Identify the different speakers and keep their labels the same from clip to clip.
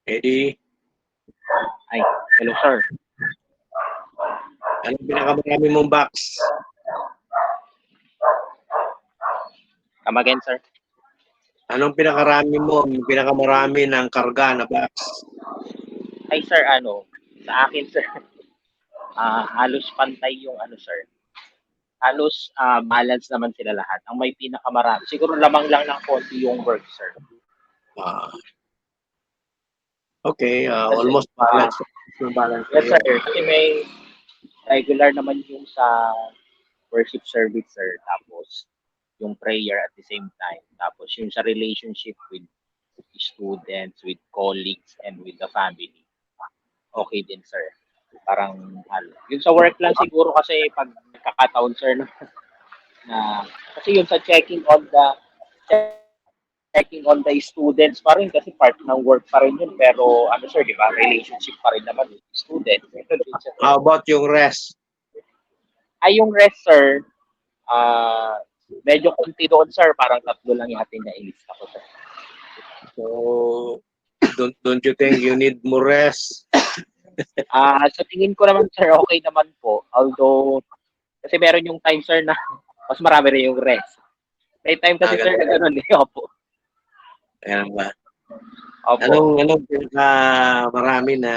Speaker 1: Eddie,
Speaker 2: Ay, hello sir.
Speaker 1: anong pinakamarami mong box?
Speaker 2: Come again sir.
Speaker 1: Anong pinakamarami ng karga na box?
Speaker 2: Ay sir, sa akin sir, halos pantay yung sir. Halos balance naman sila lahat. Ang may pinakamarami, siguro lamang lang ng konti yung work sir.
Speaker 1: Ah, okay,
Speaker 2: Kasi,
Speaker 1: almost balance. Balance
Speaker 2: yes sir, kasi may regular naman yung sa worship service sir. Tapos yung prayer at the same time. Tapos yung sa relationship with students, with colleagues, and with the family. Okay din sir. Parang yung sa work lang siguro kasi pag kakataon sir na kasi yung sa checking on the students pa rin kasi part ng work pa rin yun pero sir di ba relationship pa rin naman with students.
Speaker 1: How about yung rest?
Speaker 2: Ay yung rest sir medyo konti doon sir parang 3 lang yata na ilista ko sir.
Speaker 1: So, don't you think you need more rest?
Speaker 2: Sa tingin ko naman sir okay naman po although kasi meron yung time sir na mas marami rin yung rest. May time kasi sir na gano'n opo.
Speaker 1: Ayan ba?
Speaker 2: Opo.
Speaker 1: Anong marami na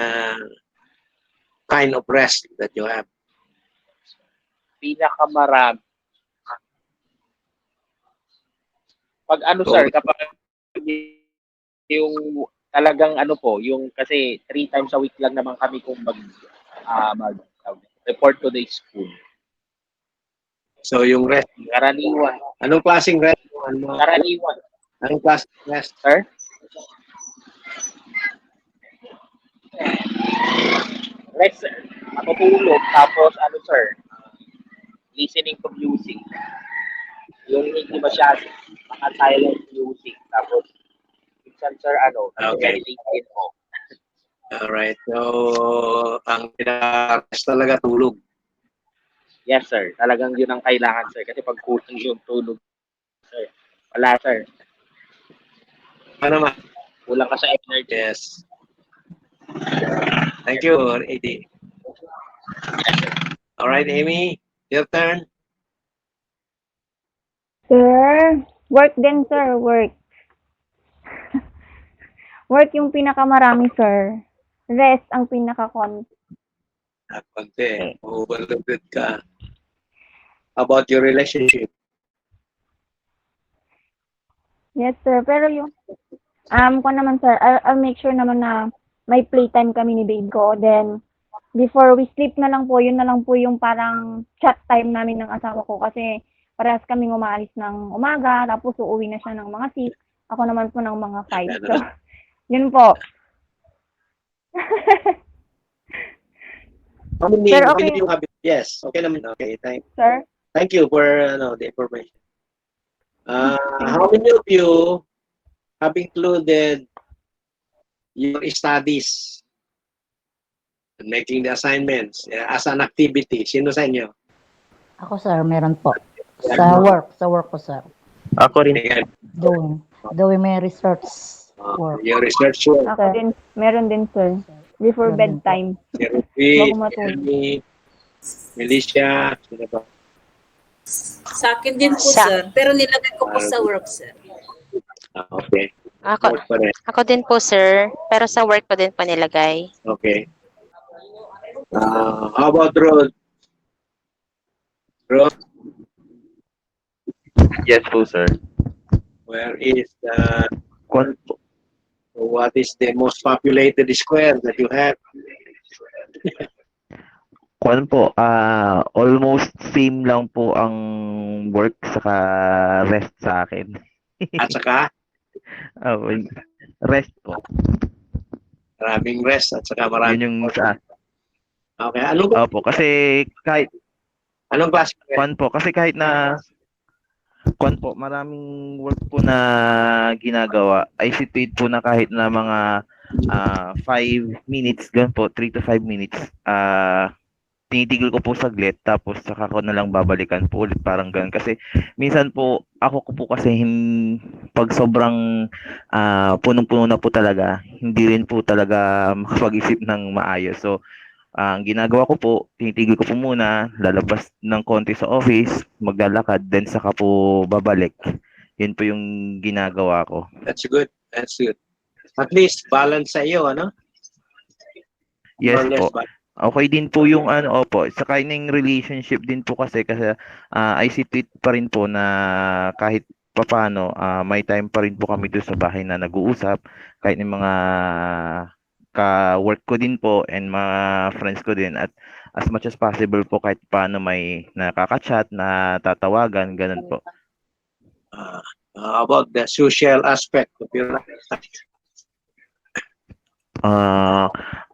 Speaker 1: kind of rest that you have?
Speaker 2: Pinakamarami. Pag sir, kapag yung talagang yung kasi 3 times a week lang naman kami kung mag report to the school.
Speaker 1: So yung rest,
Speaker 2: karaniwan.
Speaker 1: Anong klaseng rest?
Speaker 2: Karaniwan.
Speaker 1: Anong klaseng rest?
Speaker 2: Sir? Rest, sir. Matutulog. Tapos, sir? Listening to music. Yung hindi masyado. Mga silent music. Tapos, minsan, sir,
Speaker 1: Okay.
Speaker 2: meditate din po.
Speaker 1: Alright. So, ang pinaka-rest talaga tulog.
Speaker 2: Yes, sir. Talagang yun ang kailangan, sir. Kasi pag kulang yung tulog, sir, wala, sir.
Speaker 1: Ano naman?
Speaker 2: Kulang ka sa energy.
Speaker 1: Yes. Thank you, Eddie. Alright, Amy, your turn.
Speaker 3: Sir, work din, sir. Work. Work yung pinakamarami, sir. Rest ang pinaka-konti.
Speaker 1: Konti. Overloaded ka. How about your relationship?
Speaker 3: Yes, sir. Pero yung, ko naman, sir, I'll make sure naman na may playtime kami ni babe ko. Then, before we sleep na lang po, yun na lang po yung parang chat time namin ng asawa ko. Kasi, parehas kaming umaalis ng umaga, tapos uuwi na siya ng mga 6. Ako naman po ng mga 5. So, yun po.
Speaker 1: How many,
Speaker 3: Sir, okay.
Speaker 1: you have? Yes, okay naman. Okay,
Speaker 3: Sir?
Speaker 1: Thank you for the information. How many of you have included your studies and making the assignments as an activity? Sino sa inyo?
Speaker 4: Ako, sir, meron po. Sa work ko, sir.
Speaker 2: Ako rin.
Speaker 4: Doing my research work.
Speaker 1: Your research work.
Speaker 3: Ako din, meron din, sir. Before
Speaker 4: Meron
Speaker 3: bedtime.
Speaker 1: Si Ruby,
Speaker 3: Bago matulog.
Speaker 1: si Melissa, sino ba?
Speaker 5: Sa akin din po, sir. Pero nilagay ko po sa work, sir.
Speaker 1: Okay.
Speaker 6: Ako din po, sir. Pero sa work ko din po nilagay.
Speaker 1: Okay. How about Rod? Rod?
Speaker 7: Yes po, sir.
Speaker 1: Where is what is the most populated square that you have?
Speaker 7: Kwan po, almost same lang po ang work saka rest sa akin.
Speaker 1: At saka?
Speaker 7: Rest po.
Speaker 1: Maraming rest at saka maraming
Speaker 7: Yun yung sa...
Speaker 1: Okay.
Speaker 7: Opo, kasi kahit...
Speaker 1: Anong klase?
Speaker 7: Kwan po, kasi kahit na... Kwan po, maraming work po na ginagawa. I situate po na kahit na mga 5 minutes, ganun po, 3 to 5 minutes. tinitigil ko po saglit tapos saka ko na lang babalikan po ulit parang ganun. Kasi minsan po ako ko po kasi 'pag sobrang punong-puno na po talaga, hindi rin po talaga makapag-isip ng maayos. So, ang ginagawa ko po, tinitigil ko po muna, lalabas ng konti sa office, maglalakad, then saka po babalik. Yun po yung ginagawa ko.
Speaker 1: That's good. That's good. At least balance sa iyo, ano?
Speaker 7: Yes
Speaker 1: More or less
Speaker 7: po. Okay din po yung opo, saka yung relationship din po kasi I see to it pa rin po na kahit papaano may time pa rin po kami doon sa bahay na nag-uusap kahit yung mga ka-work ko din po and mga friends ko din at as much as possible po kahit paano may nakaka-chat, na tatawagan, ganun po.
Speaker 1: About the social aspect of your life.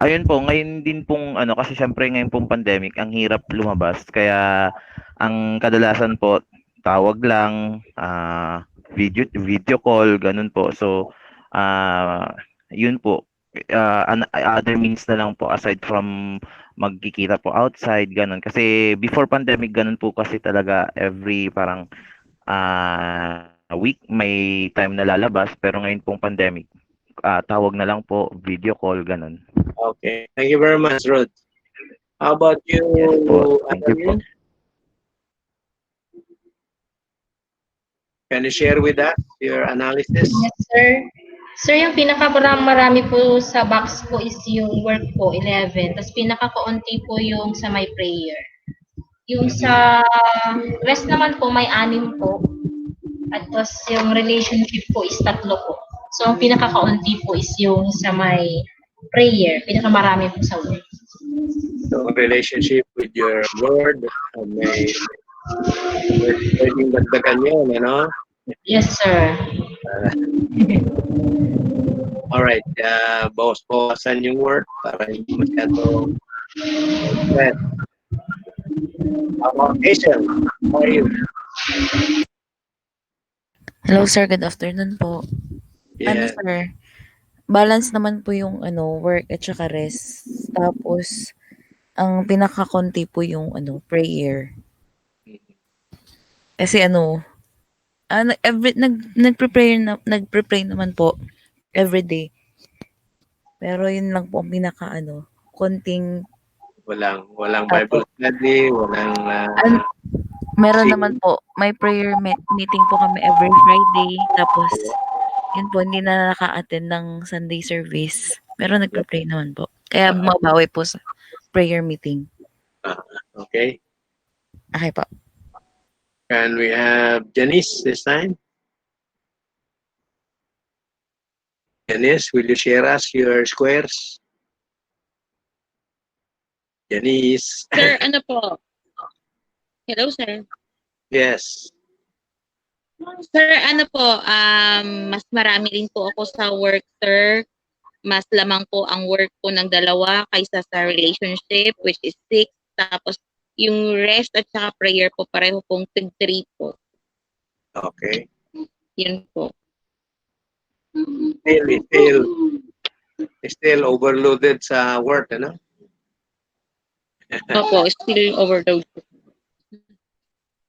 Speaker 7: Ayun po, ngayon din pong kasi syempre ngayon pong pandemic, ang hirap lumabas. Kaya ang kadalasan po, tawag lang, video call, ganun po. So, yun po, other means na lang po aside from magkikita po outside, ganun. Kasi before pandemic, ganun po kasi talaga every parang a week may time na lalabas. Pero ngayon pong pandemic, tawag na lang po, video call, ganun.
Speaker 1: Okay. Thank you very much, Rod. How about you,
Speaker 7: Yes po. Thank you po.
Speaker 1: Annalyn? Can you share with us your analysis?
Speaker 8: Yes, sir. Sir, yung pinakamarami po sa box ko is yung work po, 11. Tapos pinaka-kaunti po yung sa my prayer. Yung sa rest naman po, may 6 po. At tapos yung relationship po is 3 po. So, ang pinaka-kaunti po is yung sa my prayer. Pinakamarami po sa work.
Speaker 1: So, relationship with your Lord, may pwedeng dagdagan yun, ano?
Speaker 8: Yes, sir.
Speaker 1: Alright, bawas-bawasan yung work para hindi masyado stress. How about Hazel? How are you?
Speaker 9: Hello sir, good afternoon po.
Speaker 1: Yeah.
Speaker 9: Sir, balance naman po yung work at saka rest. Tapos ang pinakakonti po yung prayer. Kasi nagpre-pray naman po every day. Pero yun lang po ang pinaka konting
Speaker 1: Walang Bible study, walang
Speaker 9: meron naman po, may prayer meeting po kami every Friday. Tapos yun po, hindi na naka-attend ng Sunday service. Pero nagpe-pray naman po. Kaya mabawi po sa prayer meeting.
Speaker 1: okay.
Speaker 9: Okay po.
Speaker 1: Can we have Janice this time? Janice, will you share us your squares? Janice.
Speaker 10: Sir, ano po? Hello, sir.
Speaker 1: Yes.
Speaker 10: Sir, ano po, mas marami rin po ako sa work, sir. Mas lamang po ang work ko ng 2 kaysa sa relationship, which is 6. Tapos, yung rest at saka prayer po, pareho pong 3 po.
Speaker 1: Okay.
Speaker 10: Yun po.
Speaker 1: Still overloaded sa work, ano?
Speaker 10: Opo, still overload.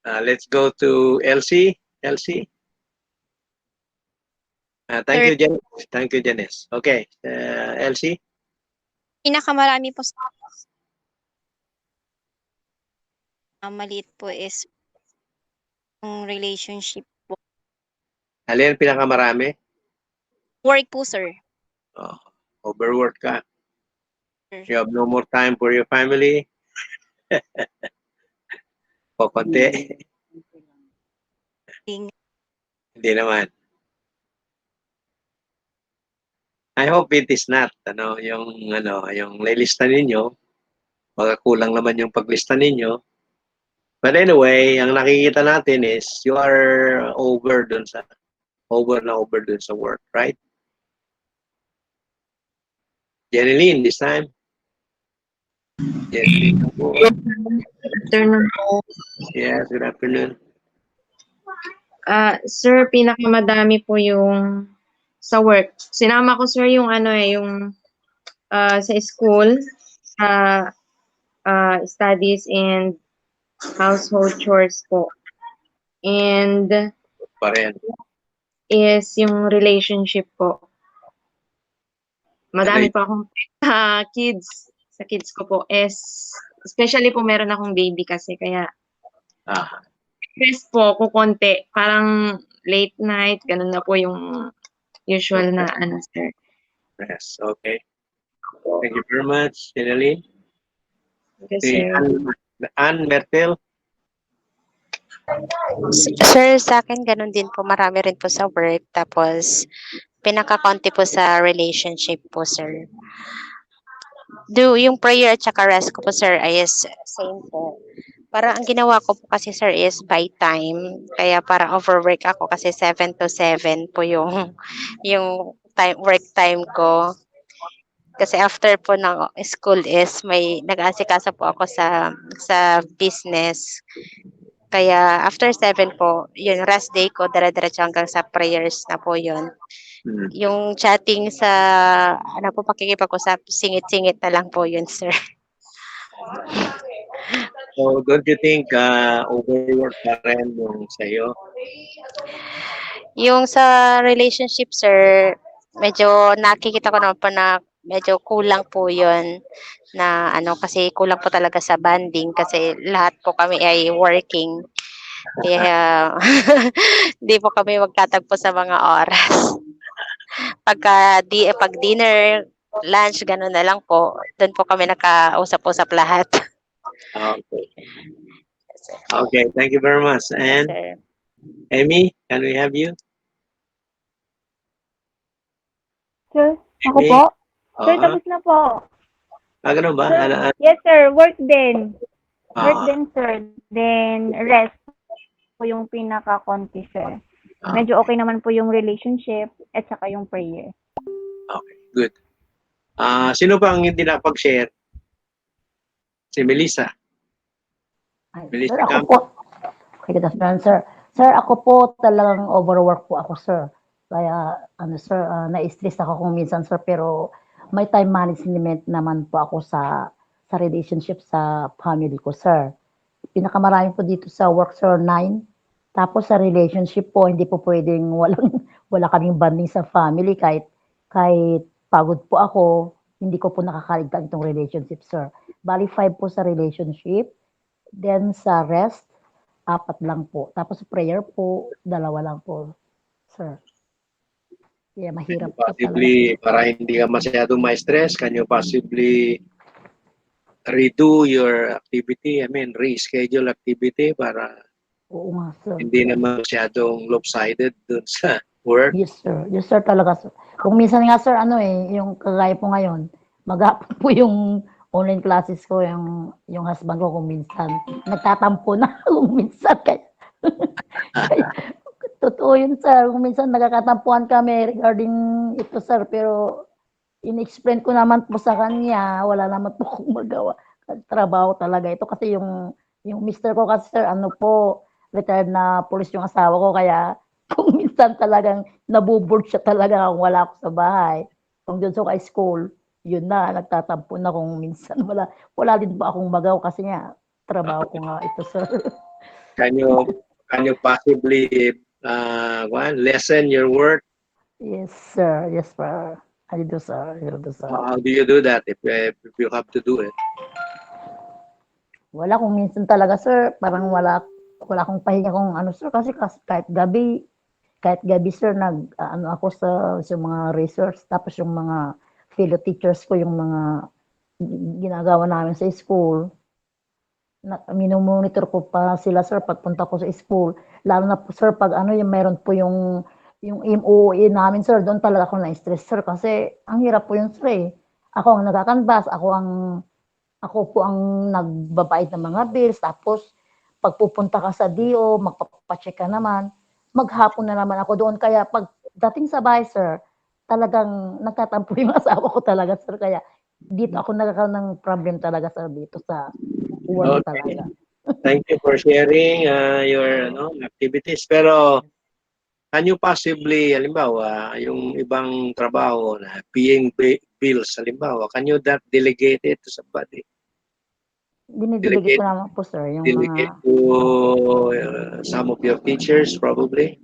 Speaker 1: Let's go to Elsie. Elsie. Thank you, Janice. Thank you, Janice. Okay. Elsie.
Speaker 11: Pinakamarami po sa maliit po is yung relationship po.
Speaker 1: Alin pinakamarami?
Speaker 11: Work po, sir.
Speaker 1: Overwork ka. You have no more time for your family. O konti. Hindi naman. I hope it is not yung lilista ninyo, baka kulang naman yung paglista ninyo. But anyway, ang nakikita natin is you are over dun sa work, right? Jeneline, this time. Jeneline.
Speaker 8: Good afternoon po.
Speaker 1: Yes, good afternoon.
Speaker 8: Sir, pinakamadami po yung sa work. Sinama ko, sir, yung yung sa school, sa studies and household chores po. And
Speaker 1: Pa rin.
Speaker 8: is yung relationship po. Madami pa akong kids. Sa kids ko po is, especially po meron akong baby kasi kaya stress po ko konti. Parang late night, ganun na po yung usual na ano, sir.
Speaker 1: Yes, okay. Thank you very much, Sherilyn.
Speaker 8: Yes,
Speaker 1: Si
Speaker 8: sir.
Speaker 1: Ann Mertel.
Speaker 6: Sir, sa akin ganun din po. Marami rin po sa work. Tapos, pinaka-konti po sa relationship po, sir. Yung prayer at saka rest ko po, sir, ay is same po. Para ang ginawa ko po kasi, sir, is by time. Kaya para overwork ako kasi 7 to 7 po yung time, work time ko. Kasi after po ng school is may nag-aasikaso po ako sa business. Kaya after 7 po, yun, rest day ko, dire-diretso hanggang sa prayers na po yun. Yung chatting sa, ano po, pakikipag-usap, singit-singit na lang po yun, sir.
Speaker 1: So, don't you think overwork pa rin yung sa'yo?
Speaker 6: Yung sa relationship, sir, medyo nakikita ko naman po na medyo kulang po yun na ano, kasi kulang po talaga sa banding kasi lahat po kami ay working. Kaya di po kami magtatagpo sa mga oras. Pag dinner, lunch, gano'n na lang po. Doon po kami nakausap-usap lahat.
Speaker 1: Okay. Okay, thank you very much. And
Speaker 6: Sir.
Speaker 1: Amy, can we have you?
Speaker 3: Sir, ako
Speaker 1: Amy?
Speaker 3: po? Sir,
Speaker 1: Oo.
Speaker 3: tapos na po.
Speaker 1: Ganun ba?
Speaker 3: Sir, yes, sir. Work din. Work
Speaker 1: Ah.
Speaker 3: din, sir. Then, rest po yung pinaka-konti, sir. Medyo okay naman po yung relationship at saka yung prayer.
Speaker 1: Okay, good. Sino pa ang hindi napag-share? Si Melissa. Melissa
Speaker 4: Sir, ako
Speaker 1: Camp.
Speaker 4: po. Okay, good afternoon, sir. Sir, ako po talagang overwork po ako, sir. Kaya, ano, sir, na-stress ako kung minsan, sir, pero may time management naman po ako sa relationship sa family ko, sir. Pinakamarami po dito sa work, sir, 9. Tapos sa relationship po, hindi po pwedeng wala kaming bonding sa family kahit pagod po ako, hindi ko po nakakaligtaan itong relationship, sir. Bali, 5 po sa relationship. Then sa rest, 4 lang po. Tapos prayer po, 2 lang po, sir. Kaya mahirap po
Speaker 1: Possibly,
Speaker 4: talaga.
Speaker 1: para hindi ka masyadong ma-stress, can you possibly redo your activity? I mean, reschedule activity para
Speaker 4: Oo nga, sir.
Speaker 1: hindi naman masyadong lopsided dun sa work?
Speaker 4: Yes, sir. Yes, sir, talaga, sir. Kung minsan nga, sir, ano yung kagaya po ngayon, maghapon po yung online classes ko, yung husband ko kung minsan, nagtatampo na kung minsan. Kaya, totoo yun, sir. Kung minsan nagkakatampuan kami regarding ito, sir, pero in-explain ko naman po sa kanya, wala naman po akong magawa. Trabaho talaga ito kasi yung mister ko kasi, sir, ano po, retired na police yung asawa ko, kaya kung minsan talagang nabuboard siya talaga kung wala ako sa bahay. Kung doon sa school, yun na, nagtatampo na kung minsan wala din po akong magaw kasi nga, trabaho ko nga ito, sir.
Speaker 1: Can you possibly lessen your work?
Speaker 4: Yes, sir. Yes, sir. I do, sir. I do, sir.
Speaker 1: How do you do that if you have to do it?
Speaker 4: Wala kung minsan talaga, sir, parang wala akong pahinga kung ano, sir, kasi kahit gabi, sir, ano ako sa mga research, tapos yung mga fellow teachers ko, yung mga ginagawa namin sa school, minomonitor ko pa sila, sir, pagpunta ko sa school, lalo na po, sir, pag ano, yung meron po yung MOE namin, sir, doon talaga ako na-stress, sir, kasi ang hirap po yun, sir, eh. Ako ang nagkakanvas, ako po ang nagbabayad ng mga bills, tapos pagpupunta ka sa DO, magpapacheck ka naman, maghapon na naman ako doon. Kaya pag dating sa bahay, sir, talagang nagtatampo yung asawa ko talaga, sir. Kaya dito ako nagkakaroon ng problem talaga, sir, dito sa work talaga.
Speaker 1: Thank you for sharing your activities. Pero can you possibly, halimbawa, yung ibang trabaho na paying bills, halimbawa, can you delegate it to somebody?
Speaker 4: Dinidelegate ko naman po, sir, yung
Speaker 1: Delegate
Speaker 4: mga,
Speaker 1: to some of your teachers probably.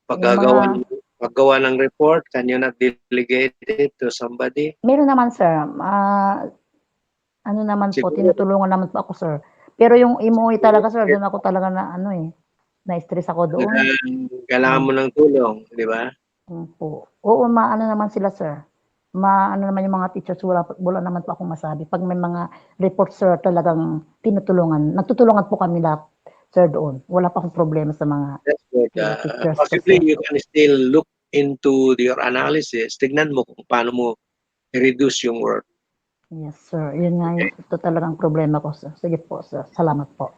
Speaker 4: yung mga,
Speaker 1: Paggawa ng report, can you not delegate it to somebody?
Speaker 4: meron naman, sir. Ano naman po,
Speaker 1: Siguro.
Speaker 4: tinutulungan naman po ako, sir. Pero yung MOE talaga, sir, doon ako talaga na, na-stress ako doon.
Speaker 1: Kailangan mo ng tulong, di ba?
Speaker 4: Po. Oo, maano naman sila, sir. Maano naman yung mga teachers, wala naman po akong masabi. Pag may mga report, sir, talagang tinutulungan. Nagtutulungan po kami lahat, sir, doon. Wala pa akong problema sa mga
Speaker 1: That's good.
Speaker 4: teachers.
Speaker 1: Possibly you can still look into your analysis. Tignan mo kung paano mo i-reduce yung work.
Speaker 4: Yes, sir. Yun nga, ito talagang problema ko, sir. Sige po, sir. Salamat po.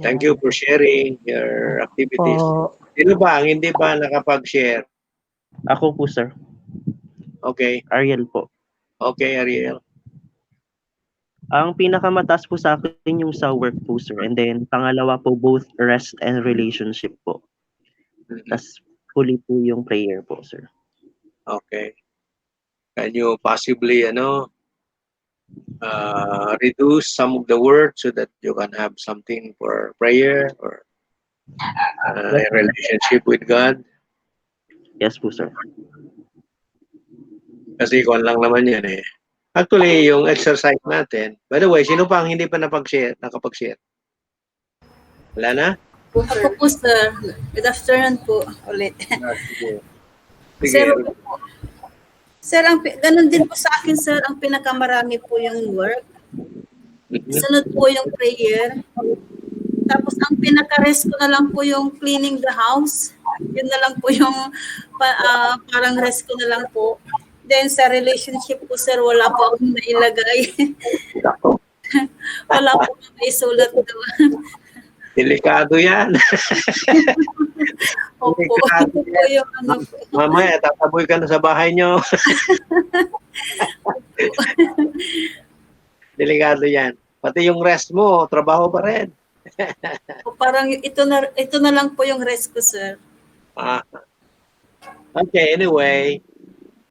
Speaker 1: Thank you for sharing your activities.
Speaker 4: Po.
Speaker 1: Sino ba ang hindi pa nakapag-share?
Speaker 12: Ako po, sir.
Speaker 1: Okay.
Speaker 12: Ariel po.
Speaker 1: Okay, Ariel.
Speaker 12: Ang pinakamataas po sa akin yung sa work po, sir. And then, pangalawa po, both rest and relationship po. Tapos, huli po yung prayer po, sir.
Speaker 1: Okay. Can you possibly, reduce some of the work so that you can have something for prayer or a relationship with God?
Speaker 12: Yes po, sir.
Speaker 1: Kasi ikaw lang naman yan eh. Actually, yung exercise natin, by the way, sino pa ang hindi pa nakapag-share? Wala na?
Speaker 5: Ako po, sir. Good afternoon po ulit.
Speaker 1: Sige.
Speaker 5: Sir, ganun din po sa akin, sir, ang pinakamarami po yung work. Sunod po yung prayer. Tapos ang pinaka-rest ko na lang po yung cleaning the house. Yun na lang po yung parang rest ko na lang po. Then sa relationship po, sir, wala po akong nailagay. Wala po akong naisulat doon.
Speaker 1: Delikado yan.
Speaker 5: Opo, ito po yung ano po.
Speaker 1: Mamaya, tataboy ka na sa bahay nyo. Delikado yan. Pati yung rest mo, trabaho pa rin.
Speaker 5: Parang ito na lang po yung rest ko, sir.
Speaker 1: Okay, anyway,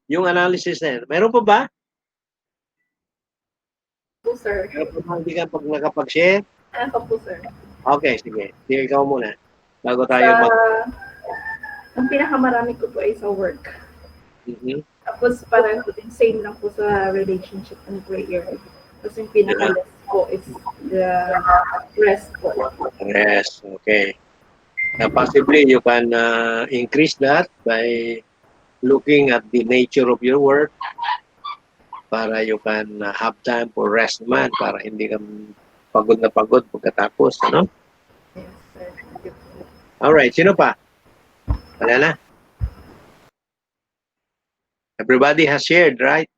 Speaker 1: yung analysis na yun. Meron pa ba?
Speaker 13: Po, sir.
Speaker 1: Meron pa ba hindi ka pag nakapag-share?
Speaker 13: Ako po, sir.
Speaker 1: Okay, sige. Sige, ikaw muna. Bago tayo
Speaker 13: Ang pinakamarami ko po ay sa work.
Speaker 1: Mhm.
Speaker 13: Tapos parang same lang po sa relationship and prayer. Tapos yung pinaka-less po is the rest po.
Speaker 1: Rest, okay. Now, possibly you can increase that by looking at the nature of your work para you can have time for rest naman para hindi ka pagod na pagod pagkatapos, ano?
Speaker 13: Yes, sir.
Speaker 1: Alright, sino pa? Wala na? Everybody has shared, right?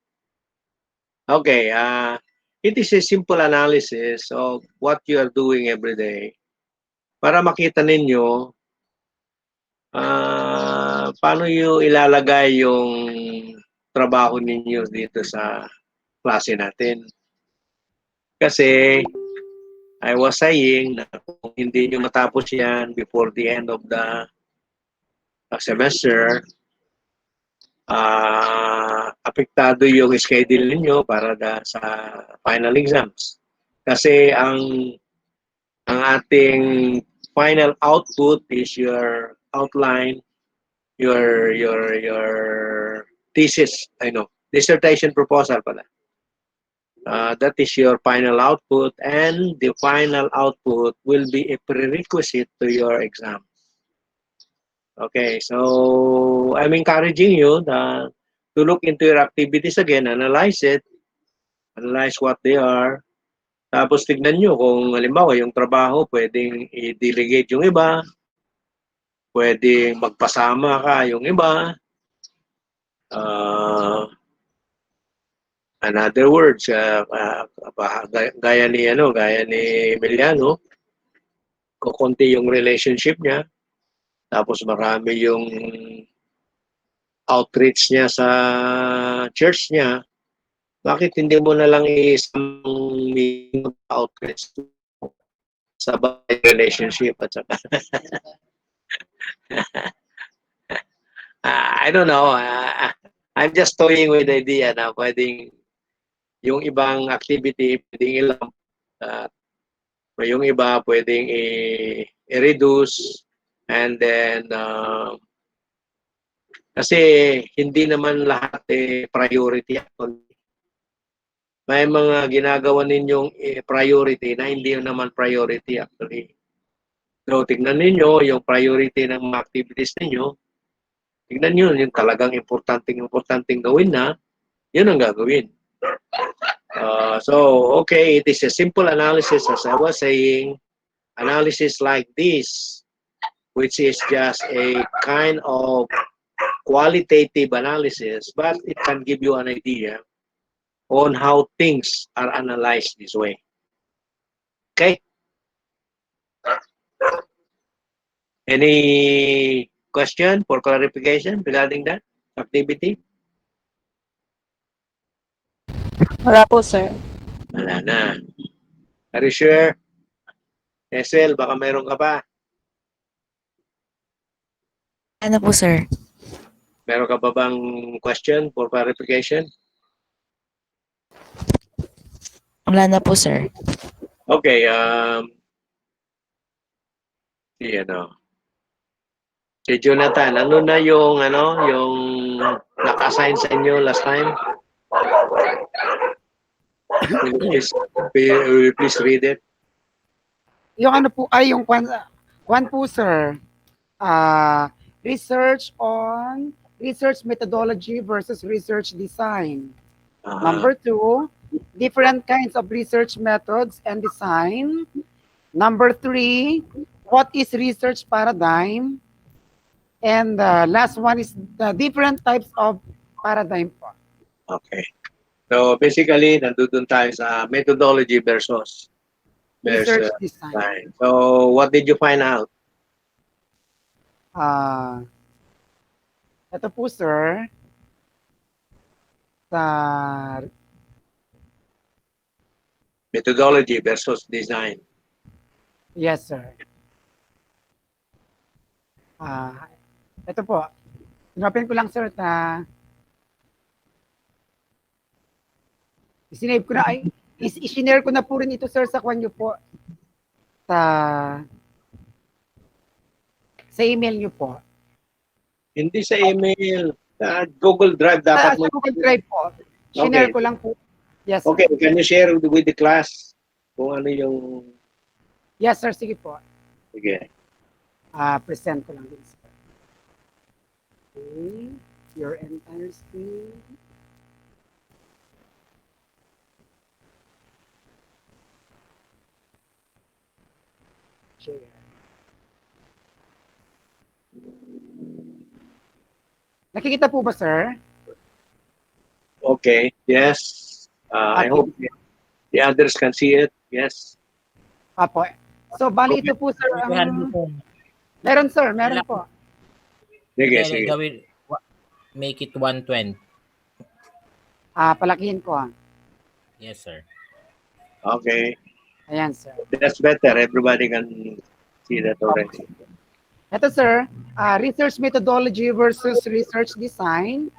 Speaker 1: Okay, it is a simple analysis of what you are doing every day para makita ninyo paano yung ilalagay yung trabaho ninyo dito sa klase natin. Kasi I was saying na kung hindi nyo matapos yan before the end of the semester, apektado yung schedule ninyo para sa final exams. Kasi ang ating final output is your outline, your thesis, dissertation proposal pala. That is your final output, and the final output will be a prerequisite to your exam. Okay, so I'm encouraging you to look into your activities again, analyze what they are, tapos tignan nyo kung halimbawa yung trabaho pwedeng i-delegate yung iba, pwedeng magpasama ka yung iba, in other words, gaya ni Emiliano, kukunti yung relationship niya, tapos marami yung outreach niya sa church niya, bakit hindi mo na lang isang outreach sa relationship at saka I don't know, I'm just toying with the idea na pwedeng Yung ibang activity, pwedeng ilang, at yung iba pwedeng i-reduce, and then kasi hindi naman lahat priority actually. May mga ginagawa ninyong priority na hindi naman priority actually. So tignan ninyo yung priority ng mga activities ninyo. Tignan nyo yung talagang importanteng gawin na, yun ang gagawin. So, okay, it is a simple analysis as I was saying. Analysis like this, which is just a kind of qualitative analysis, but it can give you an idea on how things are analyzed this way. Okay? Any question for clarification regarding that activity?
Speaker 14: Wala po, sir.
Speaker 1: Wala na. Are you sure? SL, baka mayroon ka pa.
Speaker 9: Ano po, sir?
Speaker 1: Meron ka pa bang question for clarification?
Speaker 9: Wala na po, sir.
Speaker 1: Okay, si Jonathan, ano na yung naka-assign sa inyo last time? Will you please read it?
Speaker 14: Yung ano po, ay yung one po, sir. Research methodology versus research design. Number 2, different kinds of research methods and design. Number 3, what is research paradigm? And the last one is the different types of paradigm po.
Speaker 1: Okay. So basically, nandun tayo sa methodology versus
Speaker 14: Research design.
Speaker 1: So what did you find out?
Speaker 14: Ito po, sir. Sa
Speaker 1: Methodology versus design.
Speaker 14: yes, sir. Ito po. Inopen ko lang, sir, na isinave ko na, isinare ko na po rin ito, sir, sa kwan nyo po. Sa email nyo po.
Speaker 1: Hindi sa email. Sa Google Drive dapat
Speaker 14: Sa Google Drive po. Sinare ko lang po. Yes, sir.
Speaker 1: Okay, can you share with the class kung ano yung...
Speaker 14: Yes, sir. Sige po.
Speaker 1: Sige.
Speaker 14: Present ko lang din, sir. Okay. Your entire screen. Share. Nakikita po ba, sir?
Speaker 1: Okay, yes. I hope the others can see it. Yes.
Speaker 14: Apo. So, bali ito po, sir. Meron, sir. Meron po.
Speaker 1: Sige, sige.
Speaker 15: Make it 120.
Speaker 14: Palakihin ko.
Speaker 15: Yes, sir.
Speaker 1: Okay.
Speaker 14: Ayan, sir.
Speaker 1: That's better. Everybody can see that already.
Speaker 14: Ito, sir. Research methodology versus research design.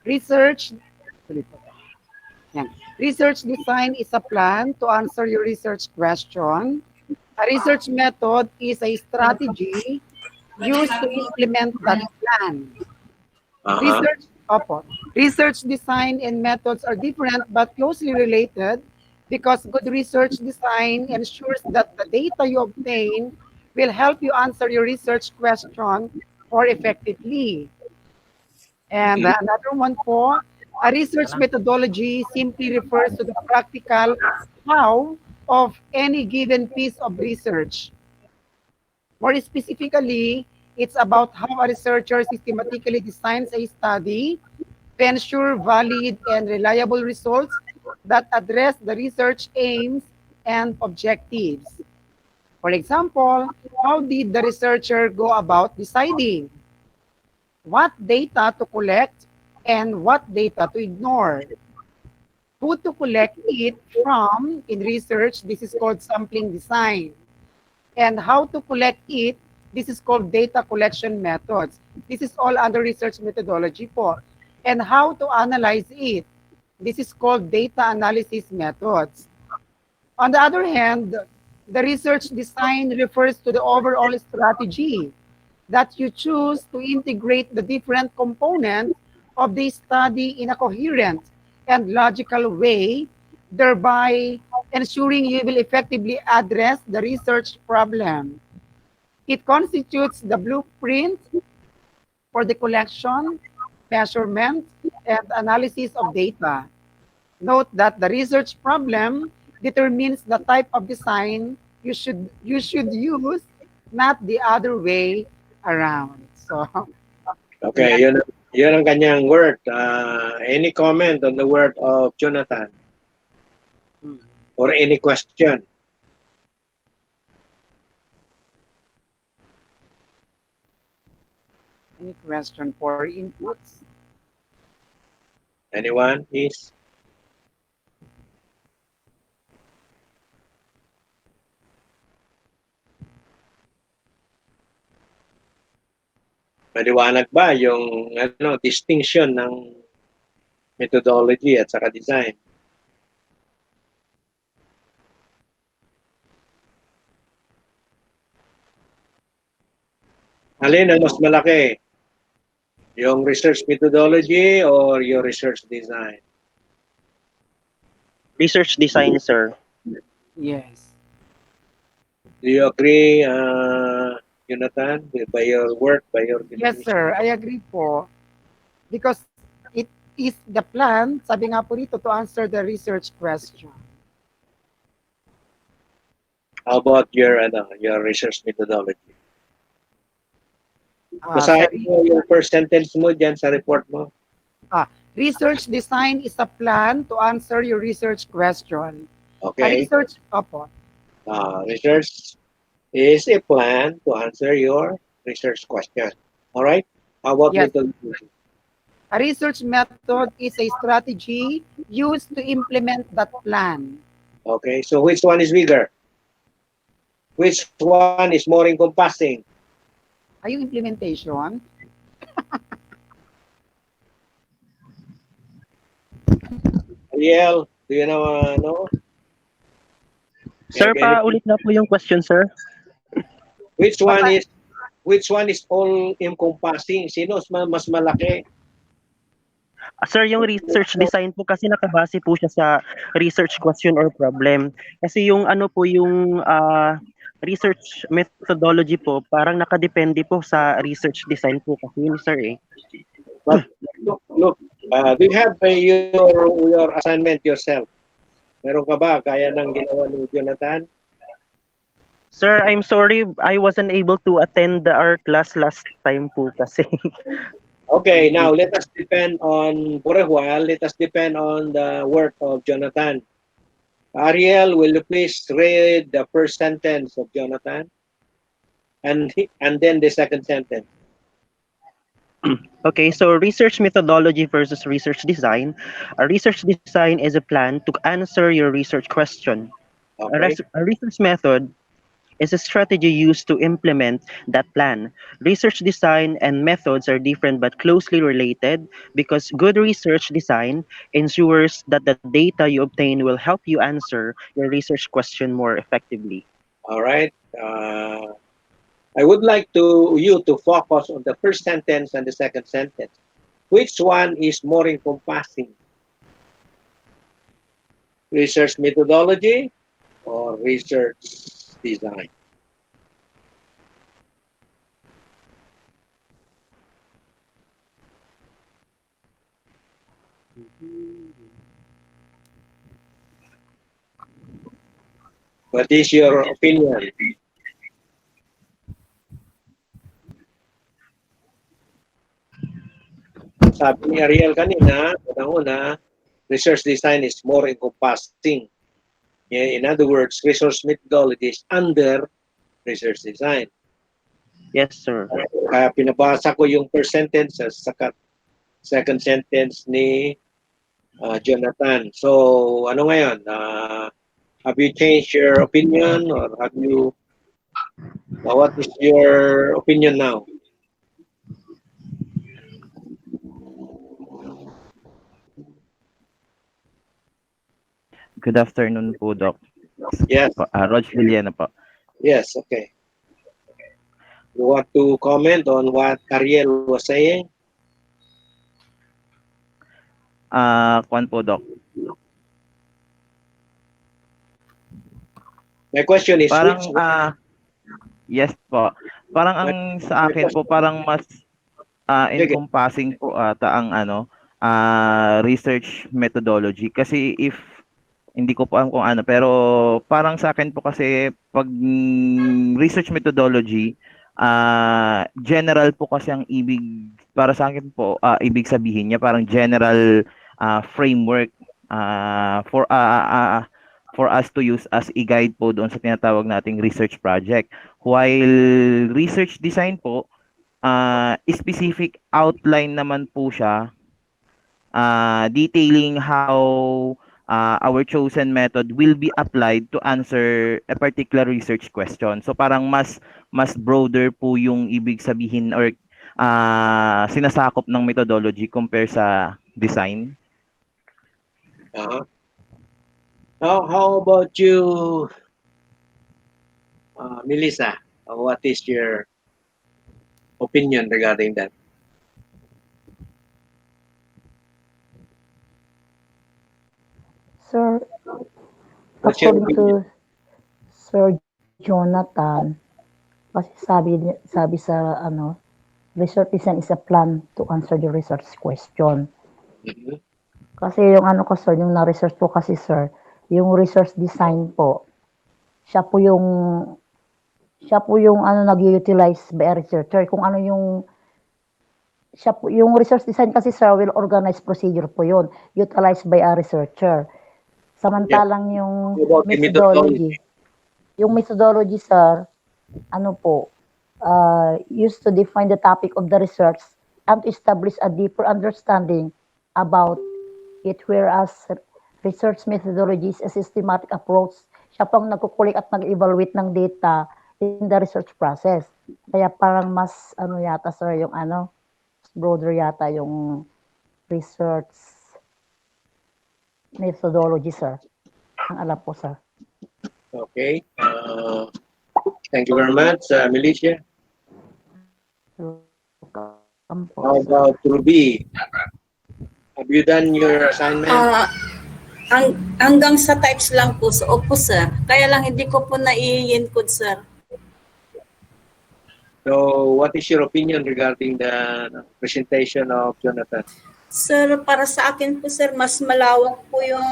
Speaker 14: Research design is a plan to answer your research question. A research method is a strategy used to implement that plan. Research design and methods are different but closely related because good research design ensures that the data you obtain will help you answer your research question more effectively. And another one po, a research methodology simply refers to the practical how of any given piece of research. More specifically, it's about how a researcher systematically designs a study to ensure valid and reliable results that address the research aims and objectives. For example, how did the researcher go about deciding what data to collect and what data to ignore? Who to collect it from in research, this is called sampling design. And how to collect it, this is called data collection methods. This is all under research methodology po. And how to analyze it. This is called data analysis methods. On the other hand, the research design refers to the overall strategy that you choose to integrate the different components of the study in a coherent and logical way, thereby ensuring you will effectively address the research problem. It constitutes the blueprint for the collection, measurement, and analysis of data. Note that the research problem determines the type of design you should use, not the other way around. So,
Speaker 1: Okay, yun ang kanyang word. Any comment on the word of Jonathan? Or any question?
Speaker 14: any question for inputs?
Speaker 1: Anyone, please? Maliwanag ba yung distinction ng methodology at saka design? Alin ang mas malaki? Yung research methodology or your research design?
Speaker 12: Research design, sir.
Speaker 14: Yes.
Speaker 1: Do you agree, Jonathan, by your work, by your
Speaker 14: Yes, sir. I agree po. Because it is the plan, sabi nga po dito, to answer the research question.
Speaker 1: How about your research methodology? Basahin mo yung first sentence mo dyan sa report mo.
Speaker 14: Research design is a plan to answer your research question.
Speaker 1: Okay.
Speaker 14: Research, opo.
Speaker 1: Research is a plan to answer your research question. All right? How about
Speaker 14: Yes.
Speaker 1: methodology?
Speaker 14: A research method is a strategy used to implement that plan.
Speaker 1: Okay, so which one is bigger? Which one is more encompassing?
Speaker 14: Ay, yung implementation?
Speaker 1: Ariel, do you know?
Speaker 12: Sir, ulit na po yung question, sir.
Speaker 1: Which one is all encompassing? Sino mas malaki?
Speaker 12: Sir, yung research design po kasi nakabase po siya sa research question or problem. Kasi yung yung research methodology po, parang nakadepende po sa research design po kasi yun, sir eh.
Speaker 1: But look, do you have your assignment yourself? Meron ka ba kaya nang ginawa ni Jonathan?
Speaker 12: Sir, I'm sorry, I wasn't able to attend our class last time po kasi.
Speaker 1: Okay, now let us depend on, for a while, let us depend on the work of Jonathan. Ariel, will you please read the first sentence of Jonathan? And then the second sentence.
Speaker 12: Okay, so research methodology versus research design. A research design is a plan to answer your research question.
Speaker 1: Okay.
Speaker 12: A research method is a strategy used to implement that plan. Research design and methods are different but closely related because good research design ensures that the data you obtain will help you answer your research question more effectively.
Speaker 1: All right. I would like you to focus on the first sentence and the second sentence. Which one is more encompassing? Research methodology or research design? What is your opinion? Sabi ni Ariel kanina, unang-una, research design is more encompassing. In other words, research methodology is under research design.
Speaker 12: Yes, sir.
Speaker 1: Kaya pinabasa ko yung first sentence at saka second sentence ni Jonathan. So, ano ngayon? Have you changed your opinion or have you, what is your opinion now?
Speaker 7: Good afternoon po, Doc.
Speaker 1: Yes.
Speaker 7: Rog Villena po.
Speaker 1: Yes, okay. You want to comment on what Ariel was saying?
Speaker 7: Kwan po, Doc.
Speaker 1: My question is,
Speaker 7: Parang,
Speaker 1: which,
Speaker 7: yes po. Parang ang sa akin po, parang mas encompassing po ata ang research methodology. Kasi if, hindi ko po alam kung ano, pero parang sa akin po kasi pag research methodology, general po kasi ang ibig, para sa akin po, ibig sabihin niya, parang general framework for us to use as a guide po doon sa tinatawag nating research project. While research design po, specific outline naman po siya, detailing how our chosen method will be applied to answer a particular research question. So parang mas broader po yung ibig sabihin or sinasakop ng methodology compare sa design.
Speaker 1: How about you, Melissa? What is your opinion regarding that?
Speaker 4: Sir,
Speaker 1: What's your
Speaker 4: according to Sir Jonathan, kasi sabi sa research design is a plan to answer the research question. Kasi yung sir, yung na-research po kasi sir, yung research design po, siya po yung nag-utilize by a researcher. Kung ano yung yung research design kasi sir will organize procedure po yun, utilized by a researcher. Samantalang yung methodology, sir, used to define the topic of the research and to establish a deeper understanding about it, whereas research methodology is a systematic approach. Siya pang nagkukulik at nag-evaluate ng data in the research process. Kaya parang mas yata sir yung broader yata yung research methodology, sir. Ang alam po, sir.
Speaker 1: Okay. Thank you very much, Milicia. How about Ruby? Have you done your assignment?
Speaker 5: Hanggang sa types lang po. So, opo, sir. Kaya lang hindi ko po na-i-encode, sir.
Speaker 1: So, what is your opinion regarding the presentation of Jonathan?
Speaker 5: Sir, para sa akin po, sir, mas malawak po yung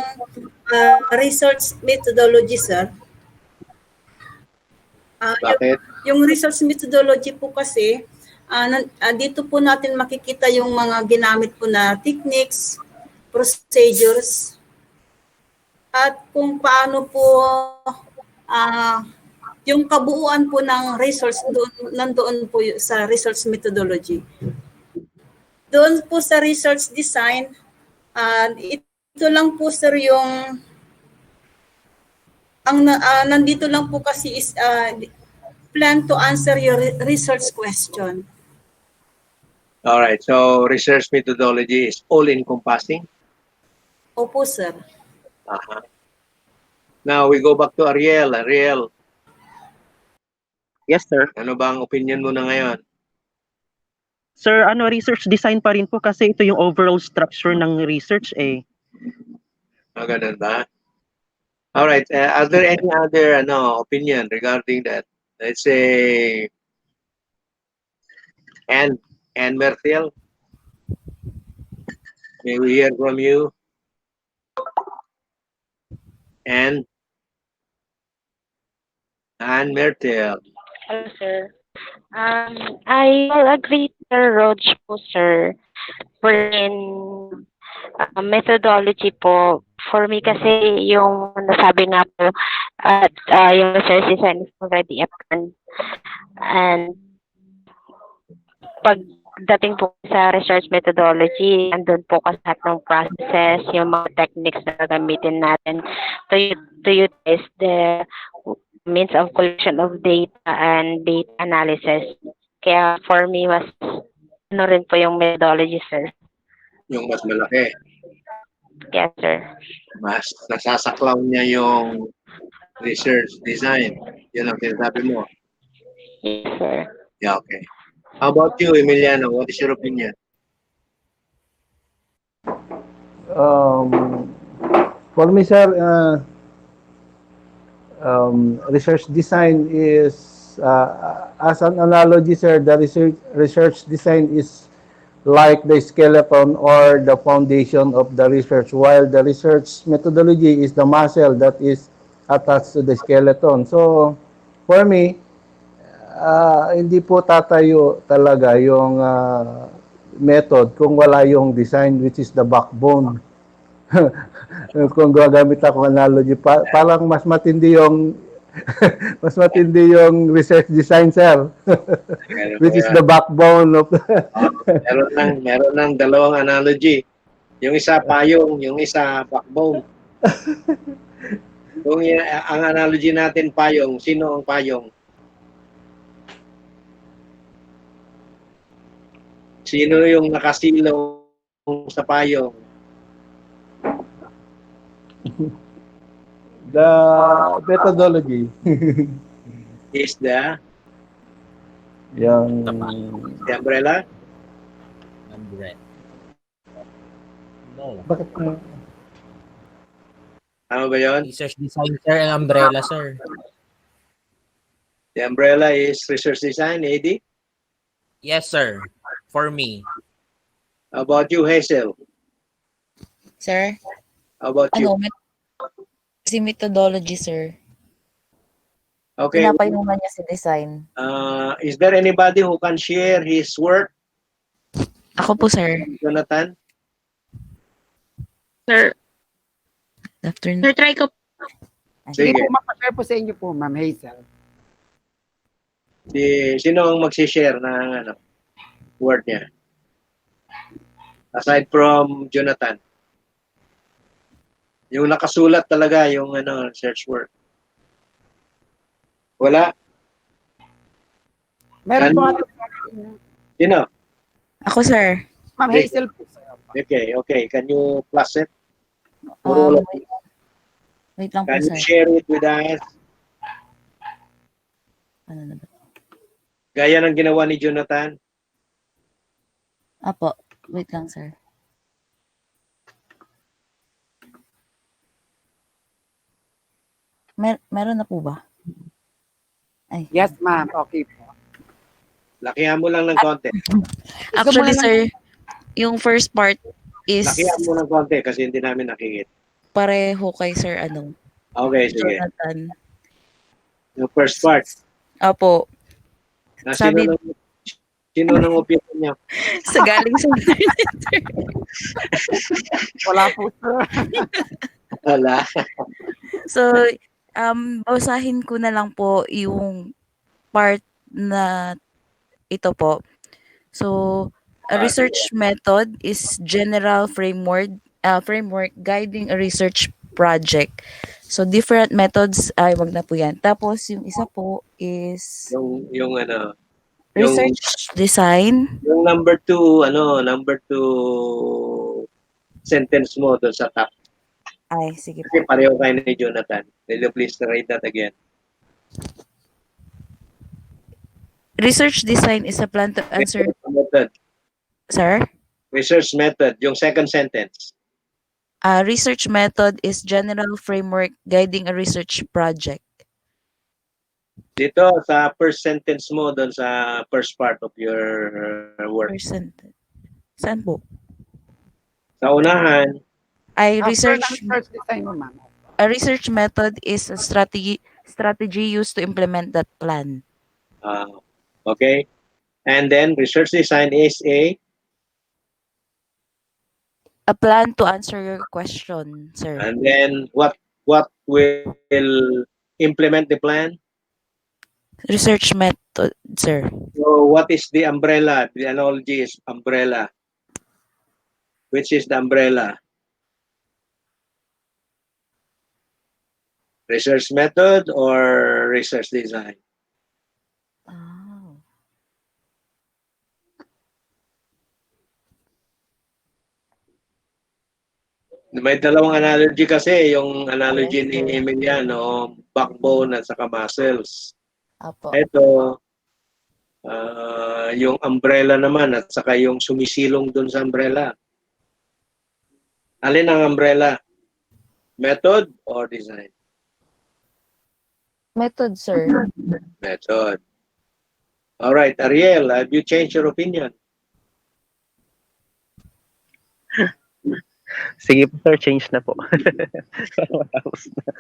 Speaker 5: research methodology, sir.
Speaker 1: Bakit?
Speaker 5: Yung research methodology po kasi, dito po natin makikita yung mga ginamit po na techniques, procedures, at kung paano po yung kabuuan po ng research nandoon po sa research methodology. Doon po sa research design, ito lang po sir yung nandito lang po kasi is plan to answer your research question.
Speaker 1: All right. So research methodology is all-encompassing?
Speaker 5: Opo, sir.
Speaker 1: Now we go back to Ariel. Ariel.
Speaker 12: Yes, sir.
Speaker 1: Ano ba ang opinion mo na ngayon?
Speaker 12: Sir, research design pa rin po kasi ito yung overall structure ng research eh.
Speaker 1: Ganun ba? All right. Are there any other opinion regarding that? Let's say Anne Mertel. May we hear from you? Anne Mertel.
Speaker 6: Hello, sir. I will agree Sir Rog po, sir, wherein methodology po, for me kasi yung nasabi nga po at yung research design is already apparent. And pagdating po sa research methodology, andun po kasi lahat ng processes, yung mga techniques na gagamitin natin to utilize the means of collection of data and data analysis. Kaya for me, mas rin po yung methodology, sir.
Speaker 1: Yung mas malaki.
Speaker 6: Yes, sir.
Speaker 1: Mas nasasaklaw niya yung research design. Yun ang sinasabi mo.
Speaker 6: Yes, sir.
Speaker 1: Yeah, okay. How about you, Emiliano? What is your opinion?
Speaker 16: Um, for me, sir, research design is, as an analogy, sir, the research design is like the skeleton or the foundation of the research, while the research methodology is the muscle that is attached to the skeleton. So, for me, hindi po tatayo talaga yung method kung wala yung design, which is the backbone. Kung gagamit ako analogy, parang mas matindi yung mas matindi yung research design, sir. Which is the backbone of
Speaker 1: Meron ng dalawang analogy. Yung isa payong, yung isa backbone. Kung ang analogy natin payong, sino ang payong? Sino yung nakasilaw sa payong?
Speaker 16: the methodology.
Speaker 1: Is the
Speaker 16: Yung
Speaker 1: umbrella?
Speaker 15: Umbrella. No.
Speaker 16: Bakit
Speaker 1: Tama ba yun?
Speaker 15: Research design, sir, and umbrella, sir.
Speaker 1: The umbrella is research design, AD?
Speaker 15: Yes, sir. For me.
Speaker 1: How about you, Hazel?
Speaker 9: Sir?
Speaker 1: How about you?
Speaker 9: Si methodology, sir.
Speaker 1: Okay.
Speaker 9: Pinapayungan niya si design.
Speaker 1: Is there anybody who can share his work?
Speaker 9: Ako po, sir.
Speaker 1: Jonathan?
Speaker 10: Sir,
Speaker 9: Afternoon.
Speaker 10: sir, try ko.
Speaker 14: Sige
Speaker 1: Sige.
Speaker 14: po, mapashare po sa inyo po, Ma'am Hazel.
Speaker 1: Sino ang mag-share ng word niya? Aside from Jonathan. Yung nakasulat talaga, yung search word. Wala?
Speaker 14: Meron po ate.
Speaker 1: Sino?
Speaker 9: Ako, sir.
Speaker 14: Ma'am Hazel po.
Speaker 1: Okay. Can you plus it?
Speaker 9: Wait lang po,
Speaker 1: Can you
Speaker 9: sir.
Speaker 1: share it with us?
Speaker 9: Ano na ba?
Speaker 1: Gaya ng ginawa ni Jonathan?
Speaker 9: Apo. Wait lang, sir. Meron na po ba? Ay.
Speaker 14: Yes, ma'am. Okay po.
Speaker 1: Lakihan mo lang ng konti.
Speaker 9: Actually, sir, yung first part is
Speaker 1: Lakihan mo ng konti kasi hindi namin nakikita.
Speaker 9: pareho kay Sir
Speaker 1: Okay, sige.
Speaker 9: Jonathan.
Speaker 1: Yung first part.
Speaker 9: Apo.
Speaker 1: Na
Speaker 9: Sabi-
Speaker 1: sino nang opinion niya?
Speaker 9: Sa galing sa internet, sir.
Speaker 14: Wala po, sir.
Speaker 1: Wala.
Speaker 9: So, basahin ko na lang po yung part na ito po. So, a research method is general framework guiding a research project. So, different methods, ay wag na po yan. Tapos, yung isa po is
Speaker 1: Yung
Speaker 9: research design.
Speaker 1: Yung number two sentence mo doon sa top.
Speaker 9: Ay, sige po.
Speaker 1: Kasi pareho kayo ni Jonathan. Will you please read that again?
Speaker 9: Research design is a plan to answer.
Speaker 1: Method.
Speaker 9: Sir?
Speaker 1: Research method. Yung second sentence.
Speaker 9: A research method is general framework guiding a research project.
Speaker 1: Dito sa first sentence mo doon sa first part of your work.
Speaker 9: First sentence. Saan po?
Speaker 1: Sa unahan,
Speaker 9: I
Speaker 14: After
Speaker 9: research
Speaker 14: ng search design mo, ma'am.
Speaker 9: a research method is a strategy used to implement that plan.
Speaker 1: okay? And then research design is a
Speaker 9: plan to answer your question, sir.
Speaker 1: and then what will implement the plan?
Speaker 9: Research method, sir.
Speaker 1: So what is the umbrella? The analogy is umbrella. Which is the umbrella? Research method or research design?
Speaker 9: Oh.
Speaker 1: May dalawang analogy kasi, yung analogy ni Emiliano, backbone at saka muscles.
Speaker 9: Apo.
Speaker 1: Ito, yung umbrella naman at saka yung sumisilong dun sa umbrella. Alin ang umbrella? Method or design?
Speaker 9: Method, sir.
Speaker 1: Method. All right, Ariel, have you changed your opinion?
Speaker 12: Sige po, sir, change na po. Para matapos na.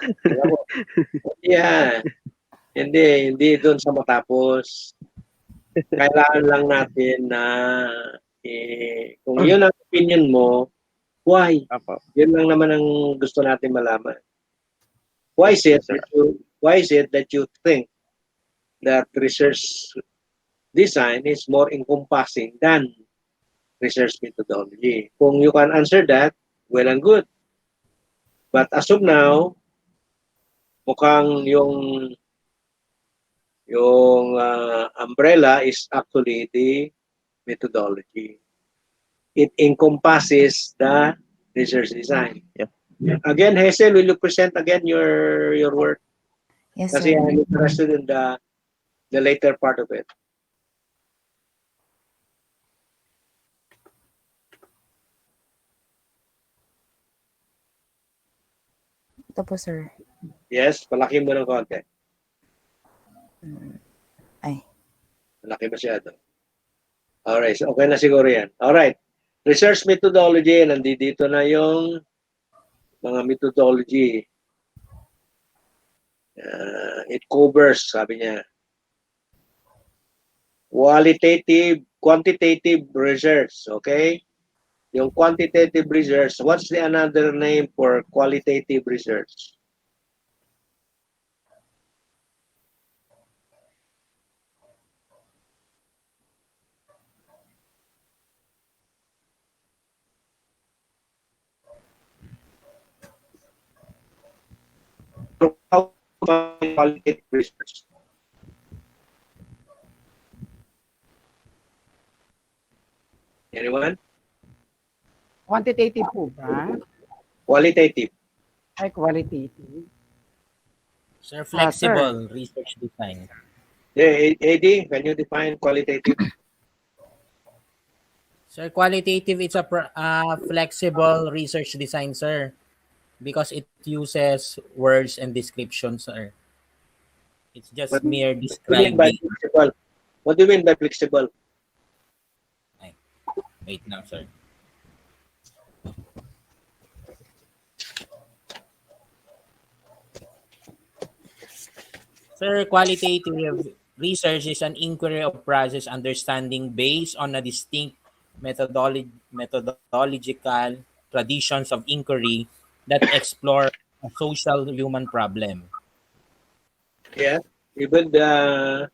Speaker 1: Yeah. Hindi doon sa matapos. Kailangan lang natin na kung yun ang opinion mo, why? Yun lang naman ang gusto natin malaman. Why is it that you think that research design is more encompassing than research methodology? Kung you can answer that, well and good. But as of now, mukhang yung umbrella is actually the methodology. It encompasses the research design.
Speaker 12: Yep.
Speaker 1: Again, Hazel, will you present again your work?
Speaker 9: Yes,
Speaker 1: Kasi
Speaker 9: sir.
Speaker 1: I'm interested in the later part of it.
Speaker 9: Ito po, sir.
Speaker 1: Yes, palaki mo ng konti.
Speaker 9: Ay.
Speaker 1: Malaki masyado. Alright, so okay na siguro yan. Alright, research methodology, nandito na yung mga methodology. It covers, sabi niya, quantitative research, okay? Yung quantitative research, what's the another name for qualitative research? Qualitative research. Anyone?
Speaker 14: Quantitative po ba?
Speaker 1: Qualitative.
Speaker 14: Ay, qualitative.
Speaker 15: Sir, flexible research design.
Speaker 1: Yeah, AD, can you define qualitative?
Speaker 15: Sir, qualitative, it's a flexible research design, sir. Because it uses words and descriptions, sir. It's just mere describing.
Speaker 1: What do you mean by flexible?
Speaker 15: Wait now, sir. Sir, qualitative research is an inquiry of process understanding based on a distinct methodological traditions of inquiry that explore a social human problem.
Speaker 1: Yeah, even the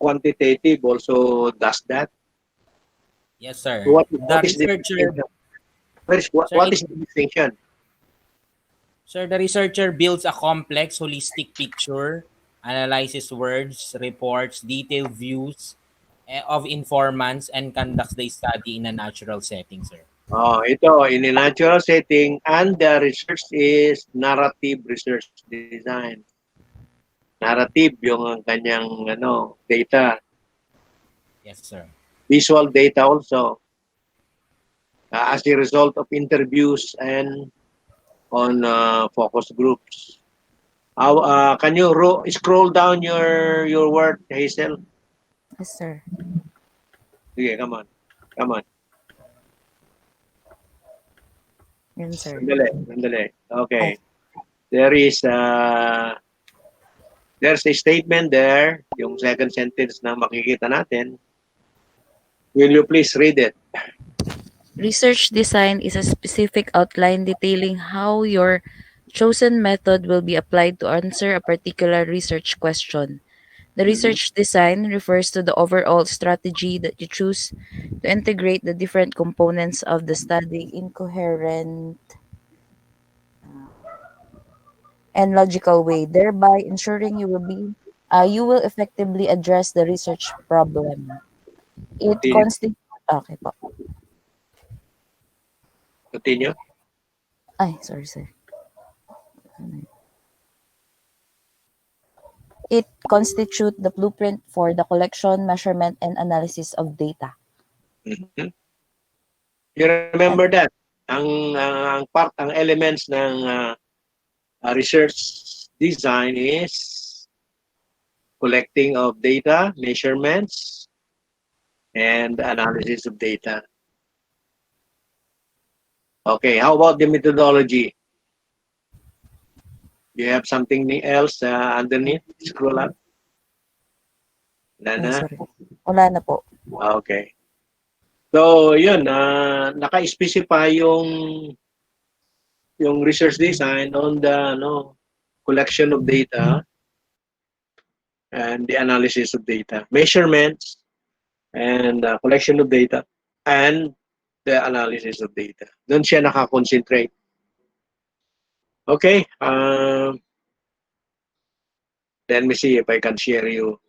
Speaker 1: quantitative also does that.
Speaker 15: Yes, sir.
Speaker 1: What
Speaker 15: The
Speaker 1: is the
Speaker 15: researcher,
Speaker 1: what is the distinction?
Speaker 15: Sir, the researcher builds a complex, holistic picture, analyzes words, reports, detailed views of informants, and conducts the study in a natural setting, sir.
Speaker 1: Oh, ito, in a natural setting, and the research is narrative research design. Narrative yung kanyang data.
Speaker 15: Yes, sir.
Speaker 1: Visual data also. As a result of interviews and on focus groups. Can you scroll down your work, Hazel?
Speaker 9: Yes, sir.
Speaker 1: Okay, come on.
Speaker 9: Yan, sir.
Speaker 1: Sandali. Okay. There's a statement there, yung second sentence na makikita natin. Will you please read it?
Speaker 9: Research design is a specific outline detailing how your chosen method will be applied to answer a particular research question. The research design refers to the overall strategy that you choose to integrate the different components of the study in coherent and logical way, thereby ensuring you will effectively address the research problem. It constitutes. Okay po.
Speaker 1: Continue.
Speaker 9: Ay, sorry, sir. It constitute the blueprint for the collection, measurement, and analysis of data.
Speaker 1: Mhm. You remember that? Ang elements ng research design is collecting of data, measurements, and analysis of data. Okay, how about the methodology? Do you have something else underneath? Scroll up. Wala
Speaker 9: Ay,
Speaker 1: na?
Speaker 9: sorry. Wala na po.
Speaker 1: Okay. So, yun, naka-specify yung research design on the collection of data and the analysis of data, measurements and collection of data and the analysis of data. Doon siya naka-concentrate. Okay. Let me see if I can share you.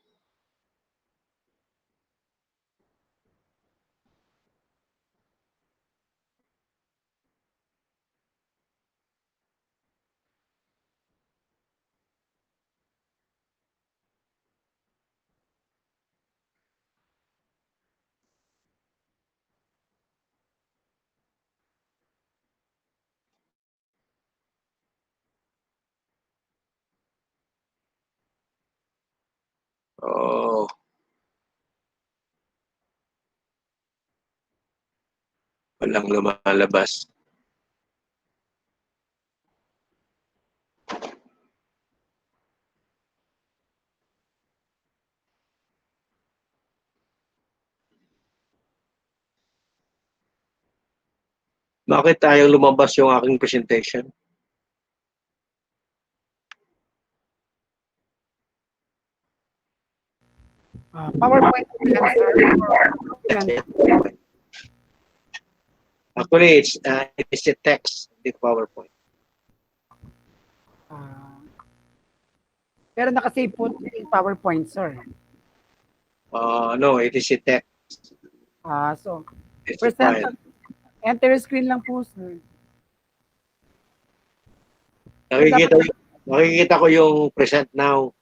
Speaker 1: Oh. Walang lumalabas. Bakit tayong lumabas yung aking presentation?
Speaker 14: PowerPoint po yan, sir. Yan.
Speaker 1: Actually, it's a text, hindi PowerPoint.
Speaker 14: Pero nakasave po yung PowerPoint, sir.
Speaker 1: No, it is a text.
Speaker 14: So,
Speaker 1: It's a file.
Speaker 14: enter screen lang po, sir.
Speaker 1: Nakikita ko yung present now.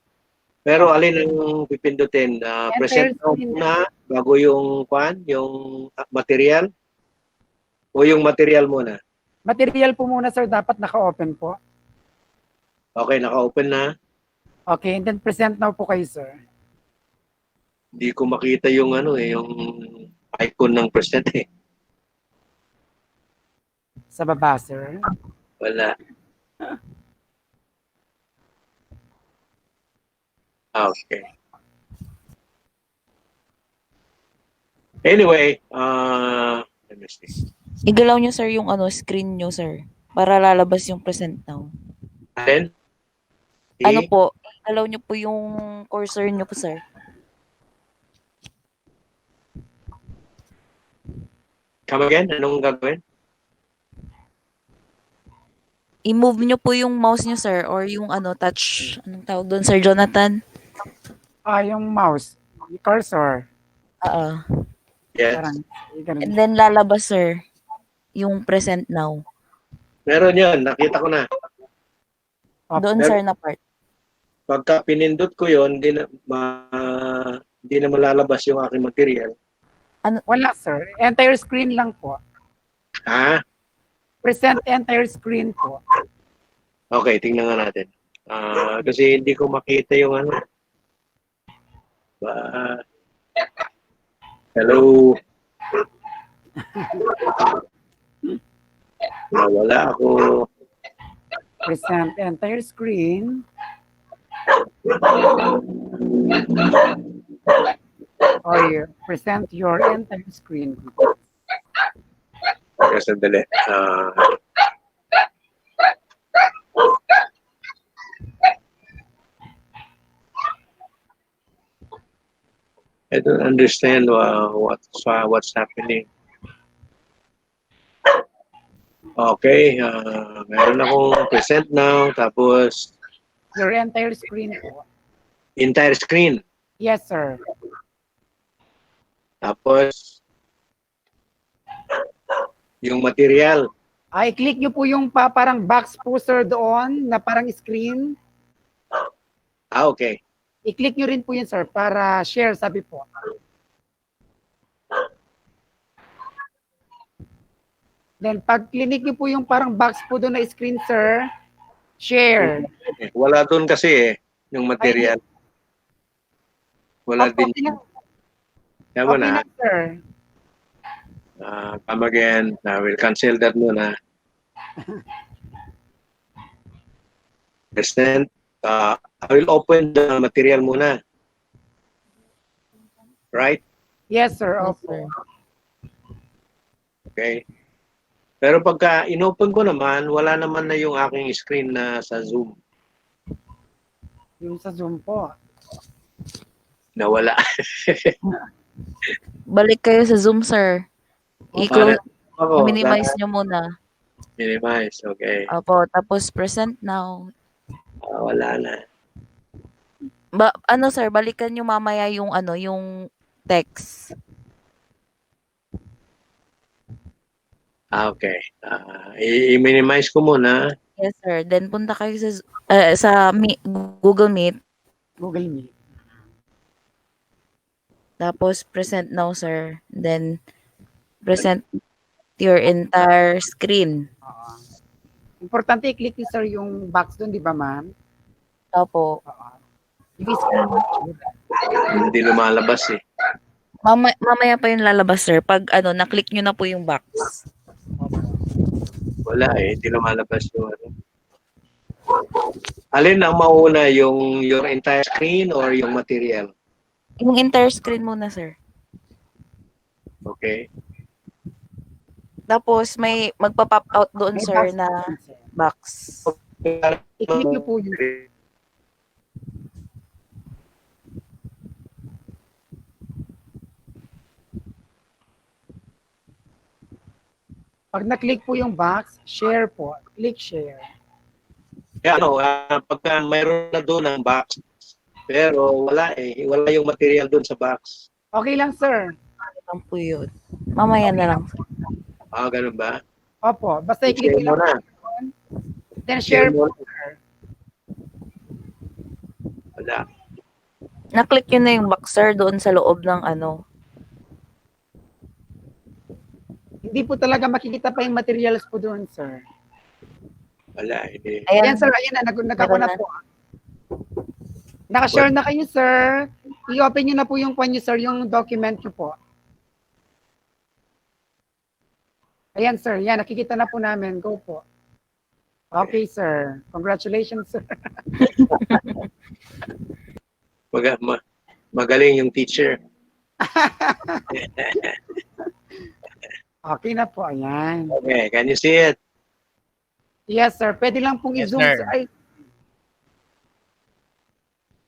Speaker 1: Pero alin ang pipindutin? Present now muna bago yung material? O yung material muna?
Speaker 14: Material po muna, sir. Dapat naka-open po.
Speaker 1: Okay, naka-open na.
Speaker 14: Okay, and then present now po kayo, sir.
Speaker 1: Hindi ko makita yung yung icon ng present eh.
Speaker 14: Sa baba, sir.
Speaker 1: Wala. Okay. Anyway, let me see.
Speaker 9: Igalaw nyo, sir, yung screen nyo, sir. Para lalabas yung present now.
Speaker 1: Then,
Speaker 9: Ano po, igalaw nyo po yung cursor nyo po, sir.
Speaker 1: Come again? Anong gagawin?
Speaker 9: I-move nyo po yung mouse nyo, sir, or yung touch, anong tawag doon, Sir Jonathan?
Speaker 14: Yung mouse. Yung cursor.
Speaker 1: Yes.
Speaker 9: And then lalabas, sir, yung present now.
Speaker 1: Meron yun. Nakita ko na.
Speaker 9: Doon, sir, na part.
Speaker 1: Pagka pinindot ko yun, hindi na malalabas yung aking material.
Speaker 14: Wala, sir. Entire screen lang po.
Speaker 1: Ha?
Speaker 14: Present entire screen po.
Speaker 1: Okay, tingnan nga natin. Kasi hindi ko makita yung hello. Wala ako.
Speaker 14: Present entire screen. Or present your entire screen.
Speaker 1: Sandali. I don't understand what's happening. Okay, meron akong present now, tapos
Speaker 14: Your entire screen po.
Speaker 1: entire screen.
Speaker 14: Yes, sir.
Speaker 1: Tapos yung material.
Speaker 14: Ay, click nyo po yung parang box po, sir, doon na parang screen.
Speaker 1: Okay.
Speaker 14: I-click nyo rin po yun, sir, para share, sabi po. Then, pag click nyo po yung parang box po doon na screen, sir, share.
Speaker 1: Wala doon kasi yung material. Wala din. Kaya mo
Speaker 14: Okay
Speaker 1: na.
Speaker 14: na, sir.
Speaker 1: Come again. We'll cancel that muna. Present. I will open the material muna. Right?
Speaker 14: Yes, sir. Okay.
Speaker 1: Okay. Pero pagka inopen ko naman, wala naman na yung aking screen na sa Zoom.
Speaker 14: Yung sa Zoom po.
Speaker 1: Nawala.
Speaker 9: Balik kayo sa Zoom, sir. I-close, i-minimize
Speaker 1: Sa-
Speaker 9: nyo muna.
Speaker 1: Minimize. Okay.
Speaker 9: Opo, tapos present now.
Speaker 1: Wala na.
Speaker 9: Ano sir, balikan nyo mamaya yung ano, yung text.
Speaker 1: Okay. I-minimize ko muna.
Speaker 9: Yes sir. Then punta kayo sa Google Meet.
Speaker 14: Google Meet.
Speaker 9: Tapos present now sir. Then present your entire screen.
Speaker 14: Importante i-click niyo, sir, yung box doon, di ba, ma'am?
Speaker 9: Opo.
Speaker 14: Yung screen.
Speaker 1: Hindi lumalabas eh.
Speaker 9: Mamaya pa yung lalabas sir. Pag ano, na-click nyo na po yung box.
Speaker 1: Wala eh. Hindi lumalabas yung ano. Alin ang mauna, yung your entire screen or yung material?
Speaker 9: Yung entire screen muna sir.
Speaker 1: Okay.
Speaker 9: Tapos may magpa-pop out doon
Speaker 14: May
Speaker 9: sir
Speaker 14: box
Speaker 9: na
Speaker 14: doon, sir.
Speaker 9: box.
Speaker 14: I-click niyo po yun. Pag na-click po yung box, share po. Click share.
Speaker 1: Kaya ano, pagka mayroon na doon ang box, pero wala eh. Wala yung material doon sa box.
Speaker 14: Okay lang, sir.
Speaker 9: Ano po yun? Mamaya na lang.
Speaker 1: Ganun ba?
Speaker 14: Opo. Basta i-click
Speaker 1: Share
Speaker 14: niyo
Speaker 1: mo na.
Speaker 14: lang. Then share po.
Speaker 1: Wala.
Speaker 9: Na-click yun na yung box sir doon sa loob ng ano.
Speaker 14: Hindi po talaga makikita pa yung materials po doon, sir.
Speaker 1: Wala. Hindi.
Speaker 14: Ayan, sir. Ayan na. Nagkako na po. Nakashare na kayo, sir. I-open nyo na po yung kwan nyo, sir, yung document nyo po. Ayan, sir. Yan, nakikita na po namin. Go po. Okay, sir. Congratulations, sir.
Speaker 1: Magaling yung teacher.
Speaker 14: Okay na po. Ayan.
Speaker 1: Okay, can you see it?
Speaker 14: Yes, sir. Pwede lang pong
Speaker 1: Yes,
Speaker 14: i-zoom.
Speaker 1: sir.
Speaker 14: Sir. Ay,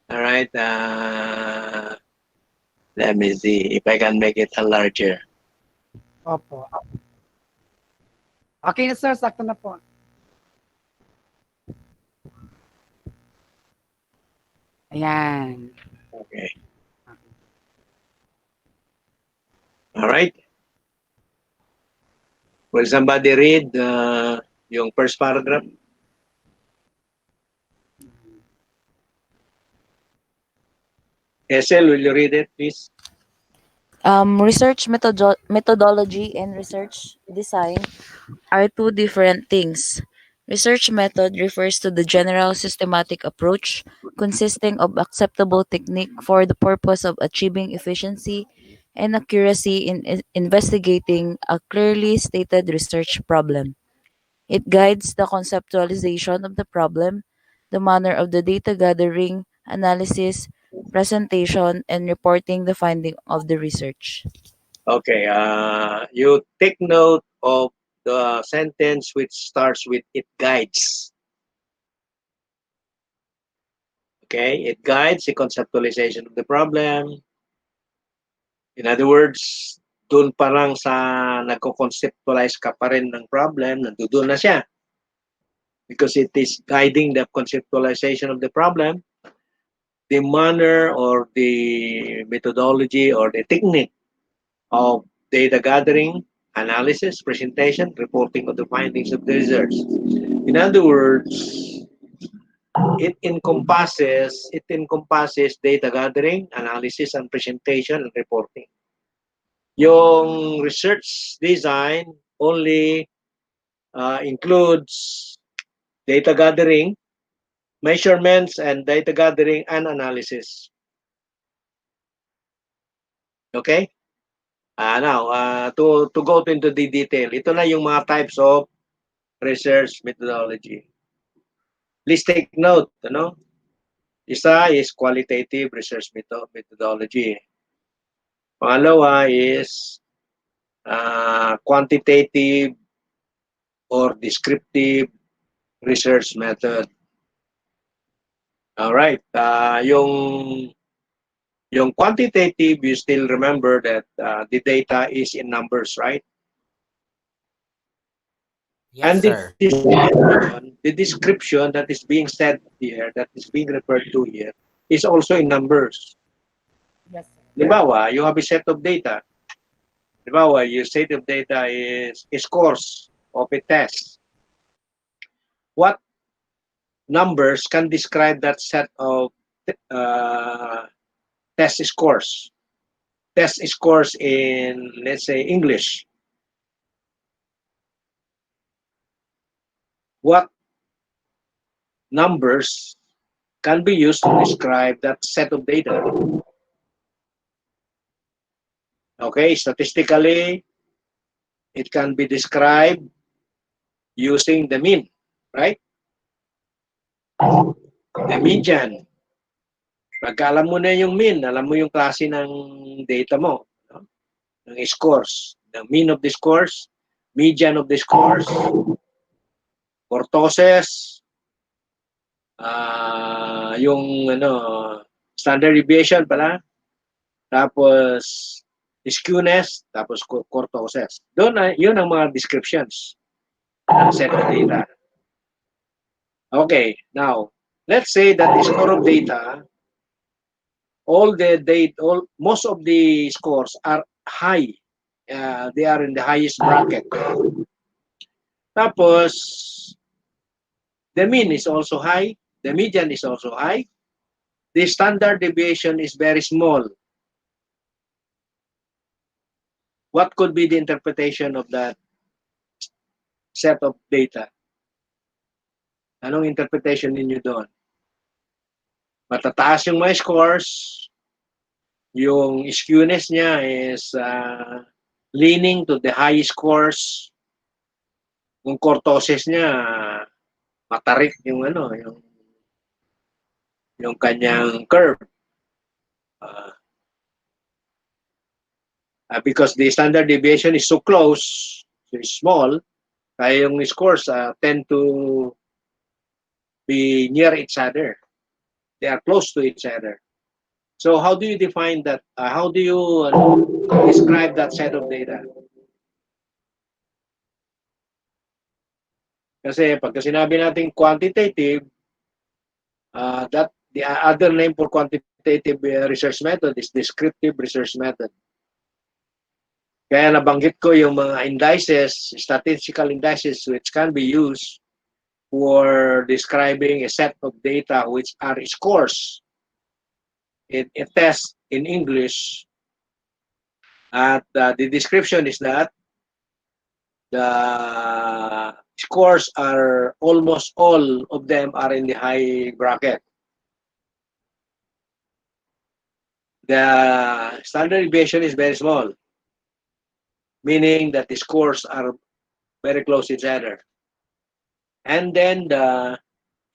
Speaker 1: All right. Let me see if I can make it a larger.
Speaker 14: opo. Okay na, sir. Sakto na po. Ayan.
Speaker 1: Okay. All right. Will somebody read yung first paragraph? Esel, will you read it, please?
Speaker 9: Research methodology and research design are two different things. Research method refers to the general systematic approach consisting of acceptable technique for the purpose of achieving efficiency and accuracy in investigating a clearly stated research problem. It guides the conceptualization of the problem, the manner of the data gathering, analysis, presentation, and reporting the finding of the research.
Speaker 1: Okay. You take note of the sentence which starts with "it guides." Okay, it guides the conceptualization of the problem. In other words, doon pa lang sa nagko-conceptualize ka pa rin ng problem, nandoon na siya. Because it is guiding the conceptualization of the problem, the manner or the methodology or the technique of data gathering, analysis, presentation, reporting of the findings of the research. In other words, it encompasses data gathering, analysis, and presentation and reporting. Yung research design only includes data gathering, measurements, and data gathering and analysis. Okay? Now, to go into the detail, ito na yung mga types of research methodology. Please take note, isa is qualitative research methodology. Pangalawa is quantitative or descriptive research method. All right. Yung quantitative, you still remember that the data is in numbers, right?
Speaker 15: Yes,
Speaker 1: And
Speaker 15: sir.
Speaker 1: the description that is being said here, that is being referred to here, is also in numbers.
Speaker 14: Yes, sir.
Speaker 1: Halimbawa, you have a set of data. Halimbawa, your set of data is scores of a test. What numbers can describe that set of test scores? Test scores in, let's say, English. What numbers can be used to describe that set of data? Okay, statistically, it can be described using the mean, right? The median. Pagka alam mo na yung mean, alam mo yung klase ng data mo, ng scores. The mean of the scores, median of the scores, kurtoses, yung standard deviation pala, tapos skewness, tapos kurtoses. Doon, yun ang mga descriptions ng set of data. Okay, now, let's say that the score of data, most of the scores are high. They are in the highest bracket. Tapos, the mean is also high. The median is also high. The standard deviation is very small. What could be the interpretation of that set of data? Anong interpretation ninyo doon? Matataas yung mga scores, yung skewness niya is leaning to the high scores, yung kurtoses niya matarik yung yung kanyang curve. Because the standard deviation is so close, so small, kaya yung scores tend to be near each other. They are close to each other. So how do you define that? How do you describe that set of data? Kasi pagka sinabi natin quantitative, that the other name for quantitative research method is descriptive research method. Kaya nabanggit ko yung mga indices, statistical indices which can be used for describing a set of data which are scores in a test in English. At the description is that the scores are almost all of them are in the high bracket. The standard deviation is very small, meaning that the scores are very close to each other. And then the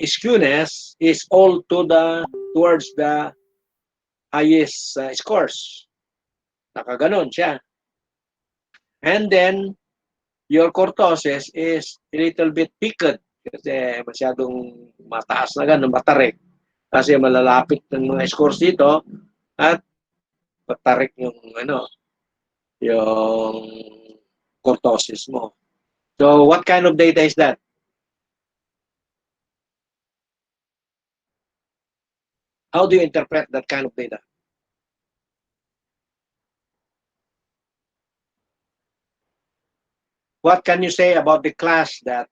Speaker 1: skewness is all towards the highest scores. Nakaganon siya. And then your kurtoses is a little bit peaked kasi masyadong mataas na ganun, matarik. Kasi malalapit ng mga scores dito at matarik yung yung kurtoses mo. So what kind of data is that? How do you interpret that kind of data? what can you say about the class that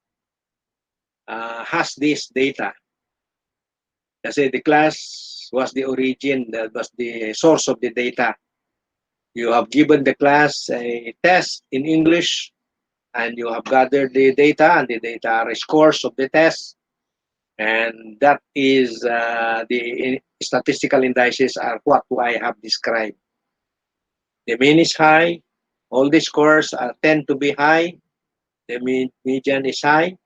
Speaker 1: has this data? Kasi the class was the origin, that was the source of the data. You have given the class a test in English, and you have gathered the data, and the data are scores of the test. And that is the statistical indices are what I have described. The mean is high, all the scores tend to be high, the median is high,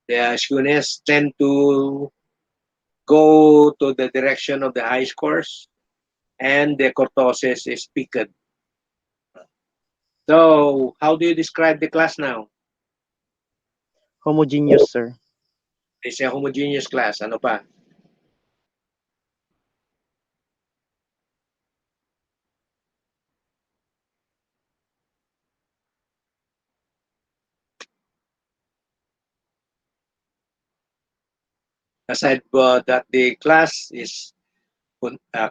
Speaker 1: the skewness tend to go to the direction of the high scores, and the kurtosis is peaked. So, how do you describe the class now?
Speaker 12: Homogeneous, sir.
Speaker 1: It's a homogeneous class. Ano pa? Aside that the class is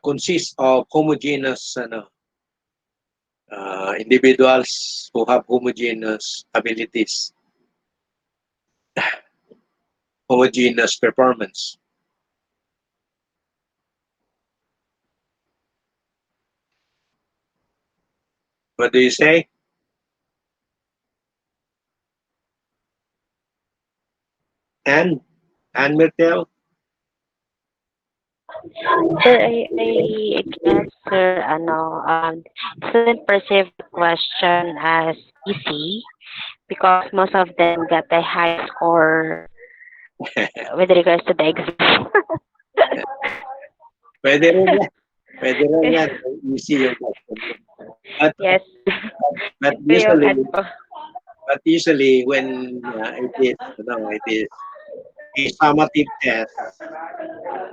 Speaker 1: consists of homogeneous individuals who have homogeneous abilities, homogeneous performance. What do you say? And Myrtle?
Speaker 6: Sir, I guess, sir, student perceive the question as easy because most of them got a high score with regards to the exam.
Speaker 1: Pwede rin yan. Pwede rin yan. Easy yung question. But,
Speaker 6: yes.
Speaker 1: but usually when it is a summative test,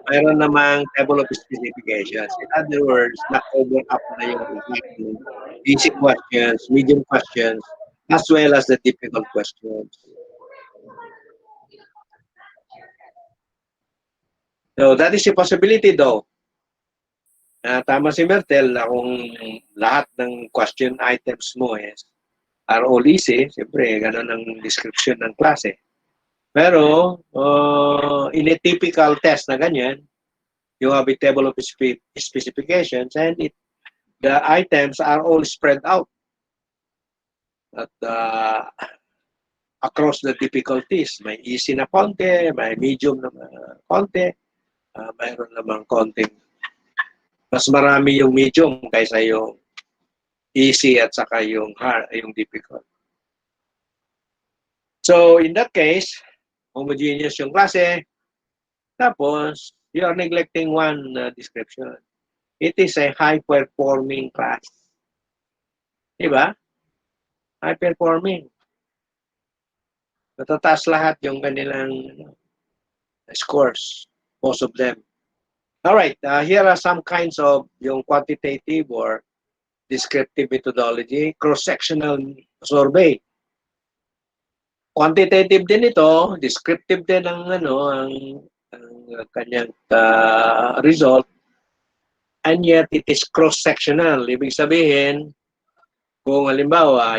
Speaker 1: mayroon namang table of specifications. In other words, na-cover up na yung easy questions, medium questions, as well as the difficult questions. So that is a possibility though. Tama si Myrtle na kung lahat ng question items mo are all easy, siyempre ganun ang description ng klase. Pero in a typical test na ganyan, you have a table of specifications and the items are all spread out at across the difficulties. May easy na konti, may medium na konti, mayroon namang konting mas marami yung medium kaysa yung easy at saka yung hard, yung difficult. So in that case, homogeneous yung klase, tapos you are neglecting one description. It is a high-performing class. Diba? High-performing. Matataas lahat yung kanilang scores, most of them. All right, here are some kinds of yung quantitative or descriptive methodology, cross-sectional survey. Quantitative din ito, descriptive din ang kanyang result, and yet it is cross-sectional. Ibig sabihin, kung halimbawa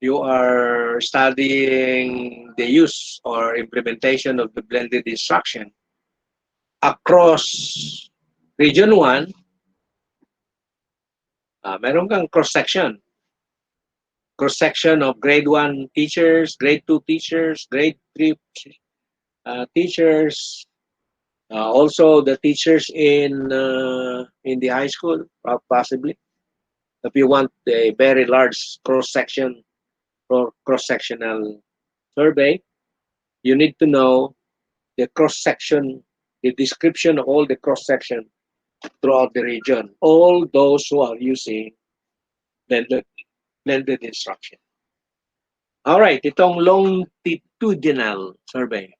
Speaker 1: you are studying the use or implementation of the blended instruction across Region 1, meron kang cross-section. Cross-section of grade 1 teachers, grade 2 teachers, grade 3 teachers, also the teachers in the high school, possibly. If you want a very large cross-section or cross-sectional survey, you need to know the cross-section, the description of all the cross-section throughout the region. All those who are using blended instruction. All right, itong longitudinal survey.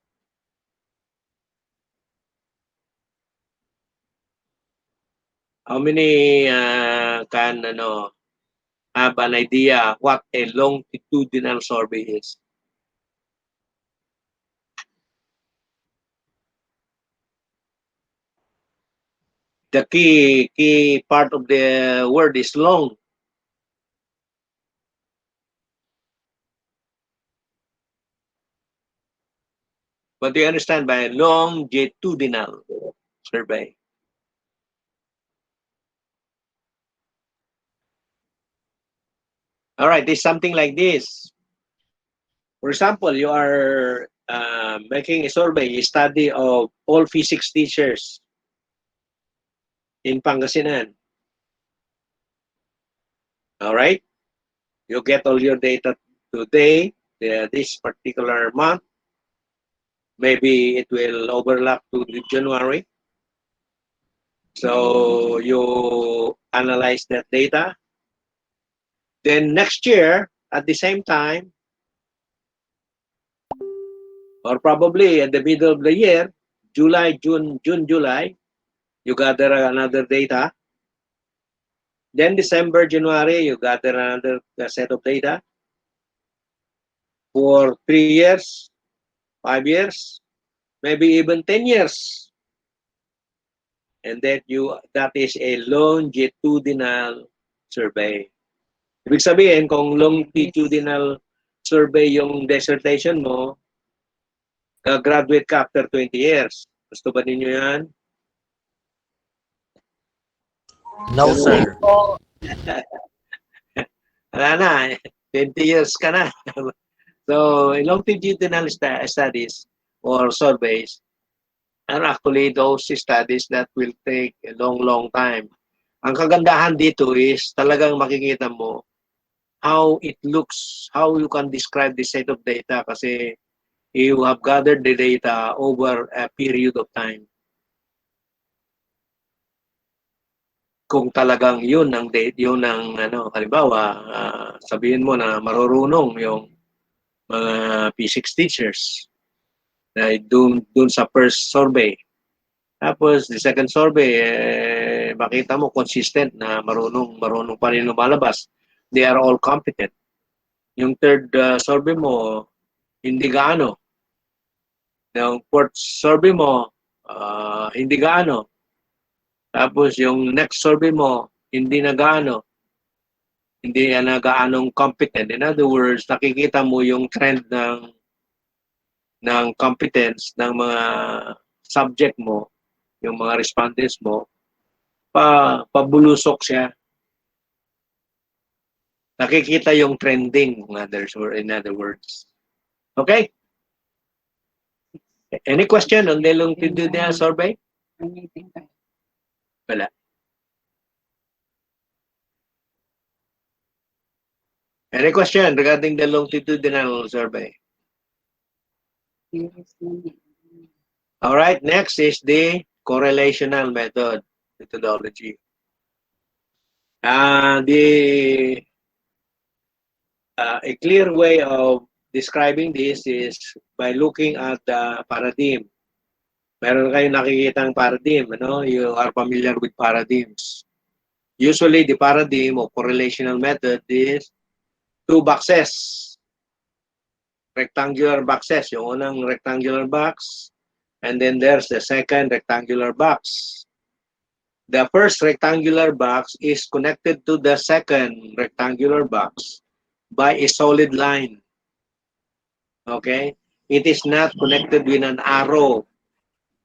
Speaker 1: How many can have an idea what a longitudinal survey is? The key part of the word is long. What do you understand by longitudinal survey? All right, it's something like this. For example, you are making a survey, a study of all physics teachers in Pangasinan. All right, you get all your data today, this particular month. Maybe it will overlap to January. So you analyze that data. Then next year, at the same time, or probably at the middle of the year, July, June, July, you gather another data. Then December, January, you gather another set of data for 3 years, 5 years, maybe even 10 years. And that is a longitudinal survey. Ibig sabihin, kung longitudinal survey yung dissertation mo, graduate ka after 20 years. Gusto ba ninyo yan?
Speaker 15: No, sir.
Speaker 1: Wala na, 20 years ka na. So, longitudinal studies or surveys are actually those studies that will take a long time. Ang kagandahan dito is talagang makikita mo how it looks, how you can describe the set of data kasi you have gathered the data over a period of time. Kung talagang yun ang halimbawa, sabihin mo na marurunong yung mga physics teachers na dun sa first survey. Tapos the second survey, makita mo consistent na marunong pa rin lumalabas. They are all competent. Yung third survey mo, hindi gaano. Yung fourth survey mo, hindi gaano. Tapos yung next survey mo, hindi na gaano. Hindi na gaanong competent. In other words, nakikita mo yung trend ng competence ng mga subject mo, yung mga respondents mo, pabulusok siya. Nakikita yung trending, in other words. Okay? Any question on the longitudinal survey? Wala. Any question regarding the longitudinal survey? All right, next is the correlational methodology. A clear way of describing this is by looking at the paradigm. Meron kayong nakikitang paradigm, ano? You are familiar with paradigms. Usually, the paradigm of correlational method is 2 boxes. Rectangular boxes. Yung unang rectangular box, and then there's the second rectangular box. The first rectangular box is connected to the second rectangular box by a solid line. Okay? It is not connected with an arrow.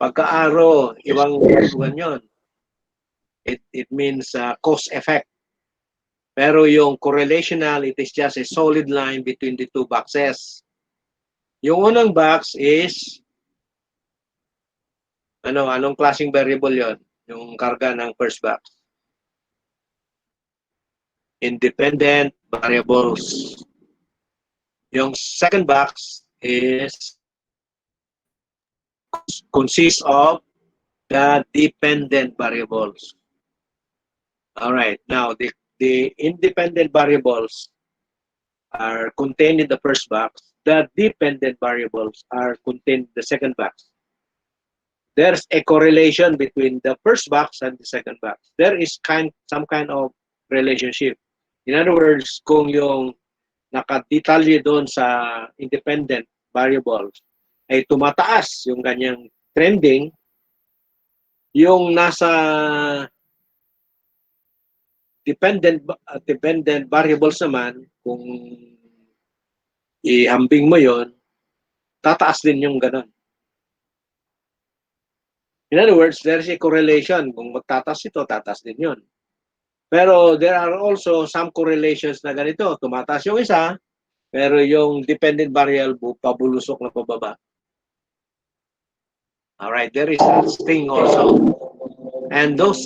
Speaker 1: Pagka-arrow, ibang kasuhan yun. It means cause effect. Pero yung correlational, it is just a solid line between the 2 boxes. Yung unang box is anong klaseng variable yon? Yung karga ng first box. Independent variables. Yung second box consists of the dependent variables. All right. Now, the independent variables are contained in the first box. The dependent variables are contained in the second box. There's a correlation between the first box and the second box. There is some kind of relationship. In other words, kung yung nakadetalye doon sa independent variables ay tumataas yung ganyang trending, yung nasa dependent variables naman, kung ihambing mo yon, tataas din yung ganon. In other words, there is a correlation. Kung magtatas ito, tatas din yun. Pero there are also some correlations na ganito. Tumataas yung isa, pero yung dependent variable pabulusok na pababa. Alright, there is such thing also. And those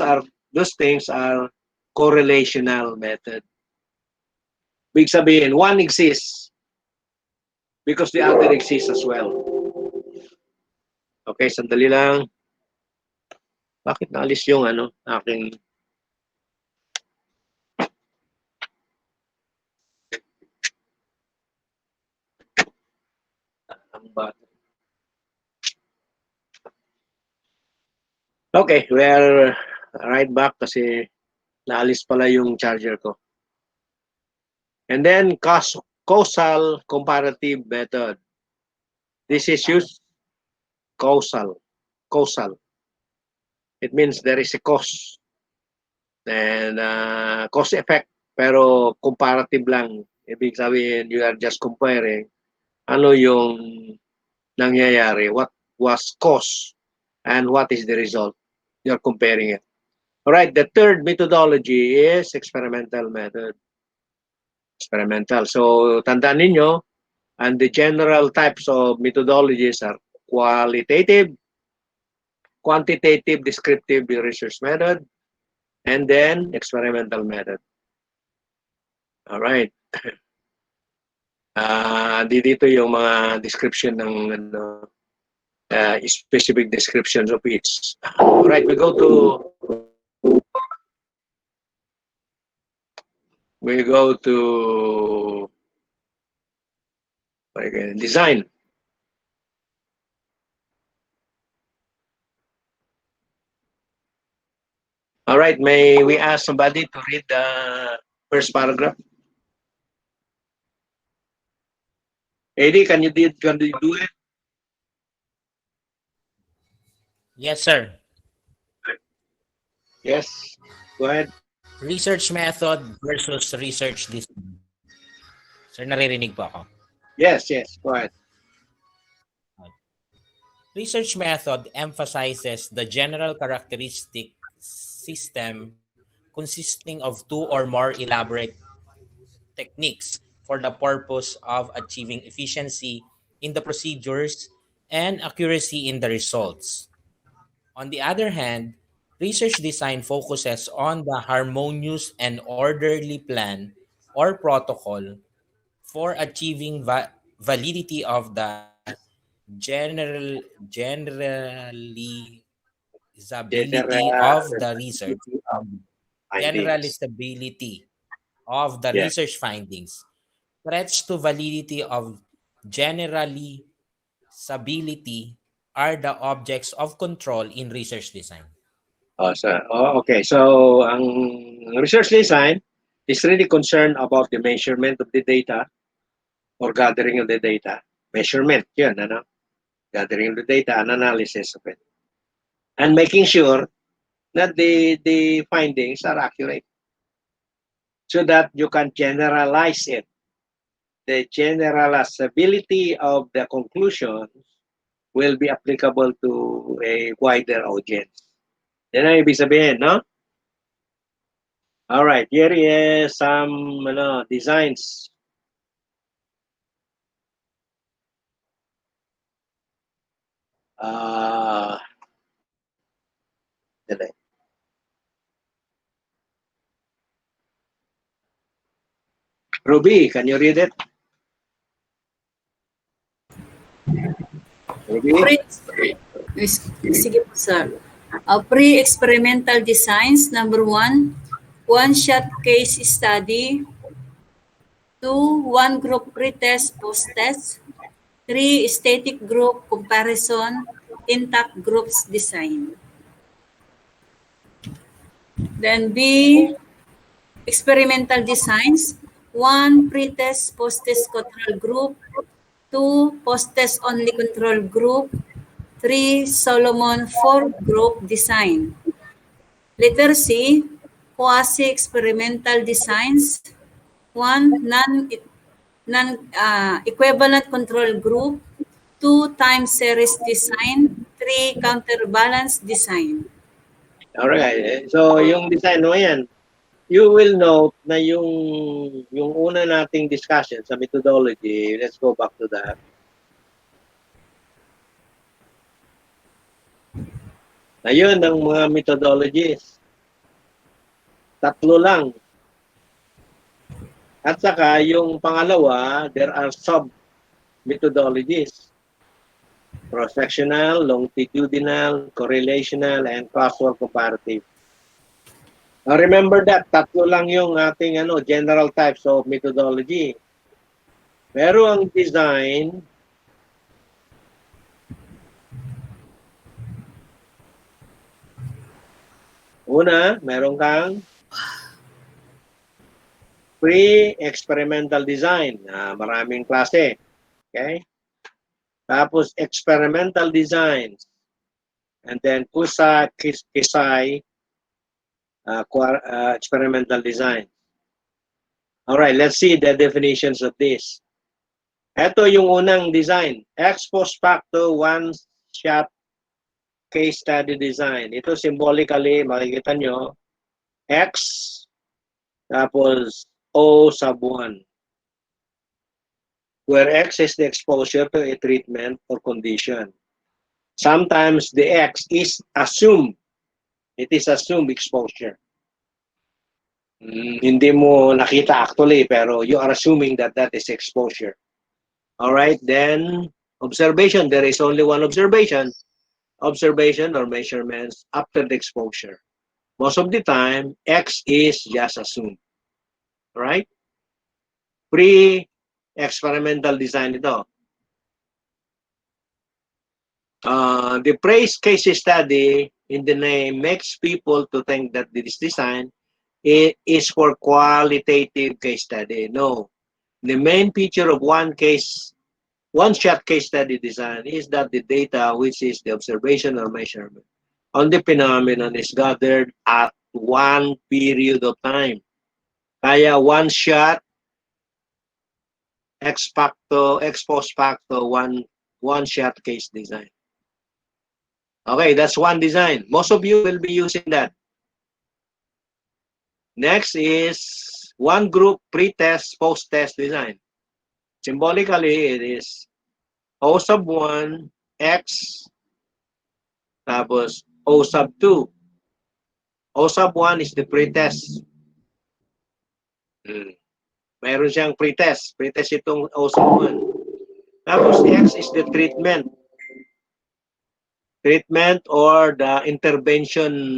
Speaker 1: things are correlational method. Big sabihin, one exists because the other exists as well. Okay, sandali lang. Bakit naalis yung aking Okay, we're right back kasi naalis pala yung charger ko. And then causal comparative method. This is used causal. It means there is a cause and cause effect, pero comparative lang. Ibig sabihin, you are just comparing ano yung nangyayari, what was cause and what is the result. You're comparing it. All right, the third methodology is experimental method. Experimental. So, tandaan ninyo, and the general types of methodologies are qualitative, quantitative, descriptive research method, and then experimental method. All right. Dito yung mga description ng specific descriptions of each. All right, we go to design. All right, may we ask somebody to read the first paragraph? Eddie, can you do it?
Speaker 15: Yes, sir.
Speaker 1: Yes, go ahead.
Speaker 15: Research method versus research design. Sir, naririnig po ako.
Speaker 1: Yes, go ahead.
Speaker 15: Research method emphasizes the general characteristic system consisting of two or more elaborate techniques for the purpose of achieving efficiency in the procedures and accuracy in the results. On the other hand, research design focuses on the harmonious and orderly plan or protocol for achieving validity of the generalizability of the research, generalizability of the research findings, threats to validity of generalizability are the objects of control in research design.
Speaker 1: Okay. So, ang research design is really concerned about the measurement of the data or gathering of the data. Measurement, yun, gathering of the data and analysis of it. And making sure that the findings are accurate so that you can generalize it. The generalizability of the conclusions will be applicable to a wider audience. Yan ang ibig sabihin, no? All right, here is some designs. Ruby, can you read it? Ruby?
Speaker 5: Sige po, sir. Pre-experimental designs, number 1, one-shot case study. 2, one group pretest, post-test. 3, static group comparison, intact groups design. Then B, experimental designs. 1, pretest, post-test control group. 2, post-test only control group. 3, Solomon 4 group design. Letter C, quasi-experimental designs. 1, non-equivalent control group. 2, time series design. 3, 3, counterbalance design.
Speaker 1: Alright. So, yung design mo yan, you will note na yung una nating discussion sa methodology, let's go back to that. Ayun ang mga methodologies. 3 lang. At saka yung pangalawa, there are sub-methodologies. Cross-sectional, longitudinal, correlational, and causal comparative. Now remember that, 3 lang yung ating general types of methodology. Pero ang design, una, meron kang pre-experimental design. Maraming klase. Okay? Tapos, experimental designs. And then, Kisai, experimental design. Alright, let's see the definitions of this. Ito yung unang design. Ex post facto one-shot case study design. Ito symbolically, makikita nyo, X, tapos O sub 1. Where X is the exposure to a treatment or condition. Sometimes the X is assumed. It is assumed exposure. Hindi mo nakita actually, pero you are assuming that that is exposure. Alright, then observation. There is only one observation. Observation or measurements after the exposure. Most of the time, X is just assumed. Alright? Pre-experimental design ito. The praise case study in the name makes people to think that this design is for qualitative case study. No. The main feature of one-shot case study design is that the data, which is the observation or measurement on the phenomenon, is gathered at one period of time. Kaya one-shot, ex post facto, one-shot case design. Okay, that's one design. Most of you will be using that. Next is one group pre-test, post-test design. Symbolically, it is O sub 1, X, tapos O sub 2. O sub 1 is the pre-test. Mayroon siyang pre-test. Pre-test itong O sub 1. Tapos X is the treatment. Treatment or the intervention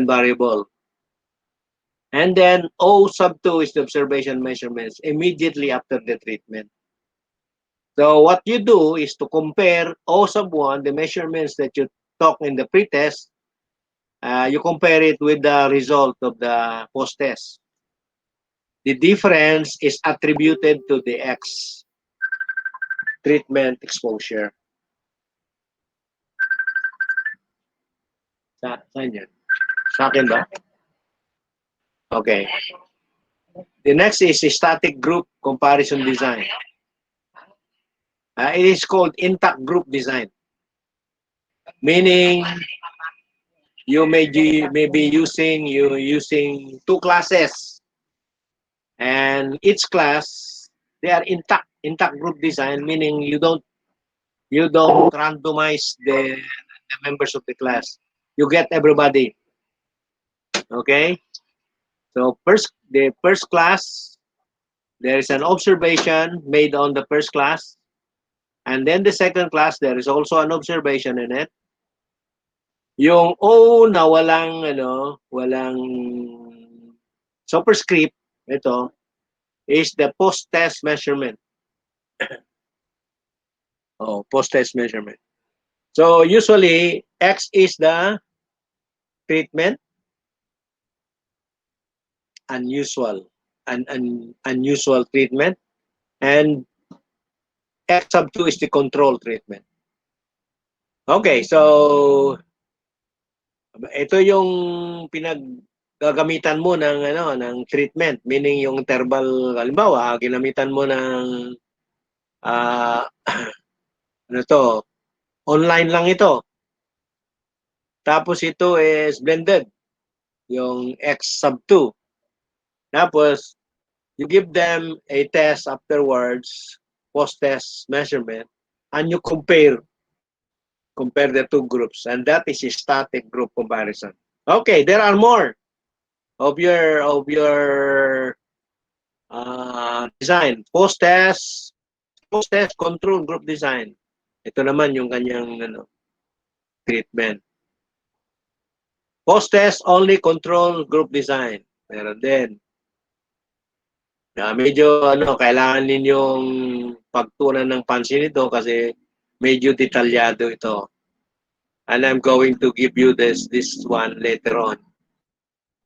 Speaker 1: variable. And then O sub 2 is the observation measurements immediately after the treatment. So what you do is to compare O sub 1, the measurements that you took in the pre-test, you compare it with the result of the post-test. The difference is attributed to the X treatment exposure. Saan yan? Sa akin ba? Okay. The next is a static group comparison design. It is called intact group design. Meaning, you may be using 2 classes, and each class they are intact group design, meaning you don't randomize the members of the class. You get everybody. Okay? So the first class, there is an observation made on the first class. And then the second class, there is also an observation in it. Yung O na walang superscript, ito, is the post-test measurement. Post-test measurement. So usually, X is the treatment, unusual treatment, and X sub 2 is the control treatment. Okay, so ito yung pinaggagamitan mo ng treatment, meaning yung interval, halimbawa, ginamitan mo ng Online lang ito. Tapos ito is blended. Yung X sub 2. Tapos, you give them a test afterwards, post-test measurement, and you compare the two groups. And that is a static group comparison. Okay, there are more of your design. Post-test control group design. Ito naman yung kanyang treatment. Post-test only control group design. Meron din. Medyo kailangan ninyong pagtuunan ng pansin ito kasi medyo detalyado ito. And I'm going to give you this one later on.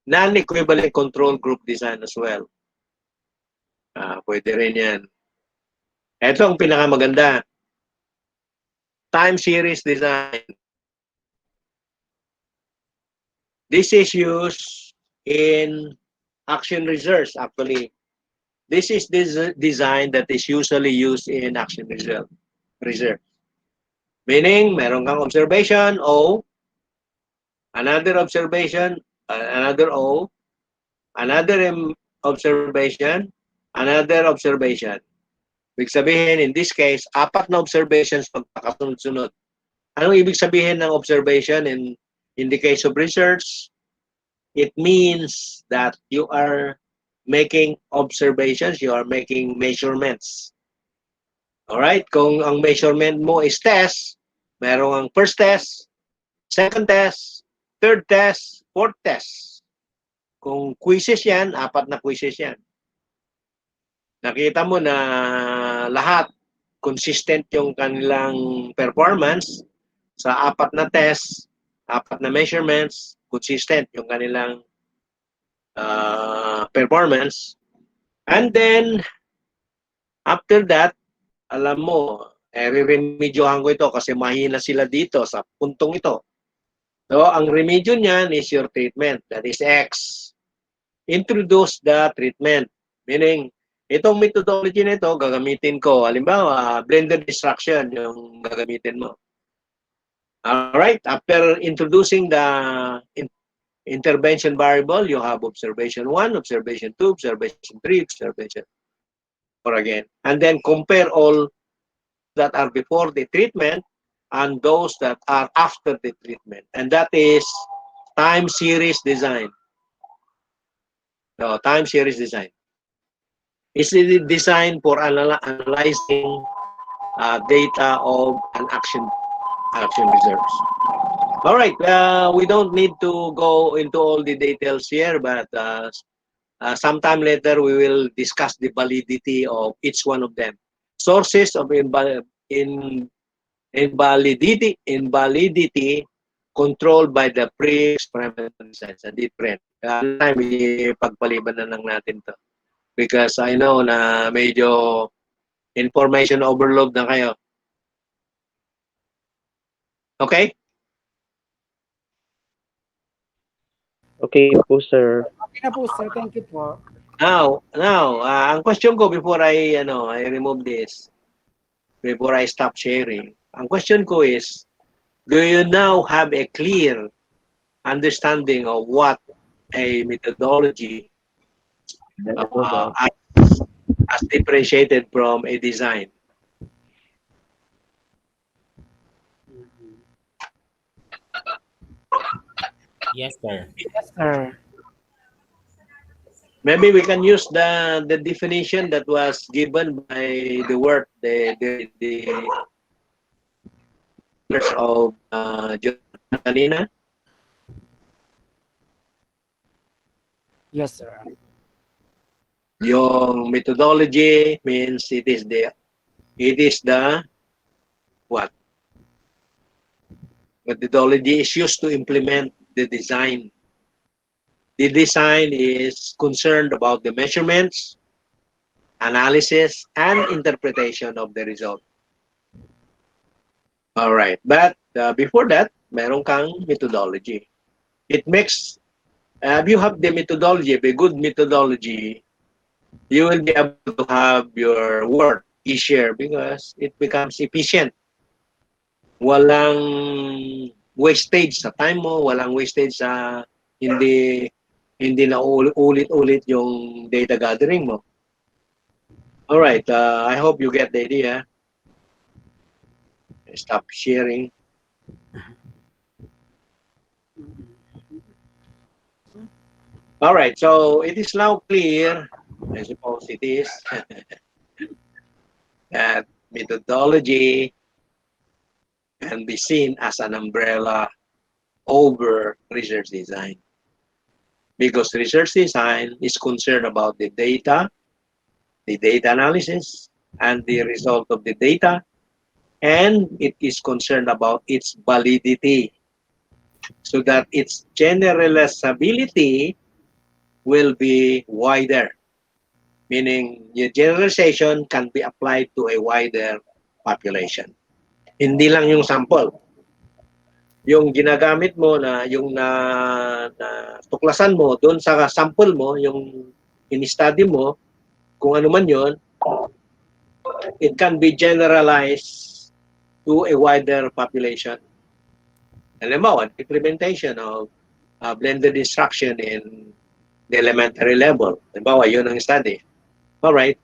Speaker 1: Non-equivalent control group design as well. Pwede rin yan. Ito ang pinakamaganda. Time series design. This is used in action research actually. This is this design that is usually used in action research. Meaning, meron kang observation, O, another observation, another O, another observation, another observation. Ibig sabihin, in this case, 4 na observations pagkakasunod-sunod. Anong ibig sabihin ng observation in the case of research? It means that you are making observations, you are making measurements. Alright? Kung ang measurement mo is test, merong ang first test, second test, third test, fourth test. Kung quizzes yan, 4 na quizzes yan. Nakita mo na lahat consistent yung kanilang performance sa 4 na test, 4 na measurements, consistent yung kanilang performance. And then, after that, alam mo, re-remedyohan ko ito kasi mahina sila dito sa puntong ito. So, ang remedyo niyan is your treatment. That is X. Introduce the treatment. Meaning, itong methodology na ito, gagamitin ko. Halimbawa, blended extraction yung gagamitin mo. Alright, after introducing the intervention variable, you have observation 1, observation 2, observation 3, observation 4 again. And then compare all that are before the treatment and those that are after the treatment. And that is time series design. So, time series design. It's designed for analyzing data of an action research. All right, we don't need to go into all the details here, but sometime later we will discuss the validity of each one of them. Sources of invalidity controlled by the pre-experimental designs. Different. Time pagpaliban na lang natin to. Because I know na medyo information overload na kayo. Okay?
Speaker 12: Okay po, sir.
Speaker 14: Okay na po, sir. Thank you po.
Speaker 1: Now, ang question ko before I remove this, before I stop sharing, ang question ko is, do you now have a clear understanding of what a methodology as differentiated from a design?
Speaker 15: Yes, sir.
Speaker 14: Yes, sir.
Speaker 1: Maybe we can use the definition that was given by the work, the of John.
Speaker 14: Yes, sir.
Speaker 1: Yung methodology means it is the what? Methodology is used to implement the design. The design is concerned about the measurements, analysis, and interpretation of the result. All right, but before that, meron kang methodology. It makes, if you have the methodology, a good methodology, you will be able to have your work easier because it becomes efficient. walang wastage sa time mo, walang wastage sa hindi na ulit-ulit yung data gathering mo. All right, I hope you get the idea. Stop sharing. All right, so it is now clear, I suppose it is, that methodology can be seen as an umbrella over research design. Because research design is concerned about the data analysis, and the result of the data, and it is concerned about its validity, so that its generalizability will be wider, meaning your generalization can be applied to a wider population. Hindi lang yung sample. Yung ginagamit mo na yung na tuklasan mo doon sa sample mo, yung in-study mo, kung ano man yun, it can be generalized to a wider population. Halimbawa, implementation of blended instruction in the elementary level. Halimbawa, yun ang study. All right.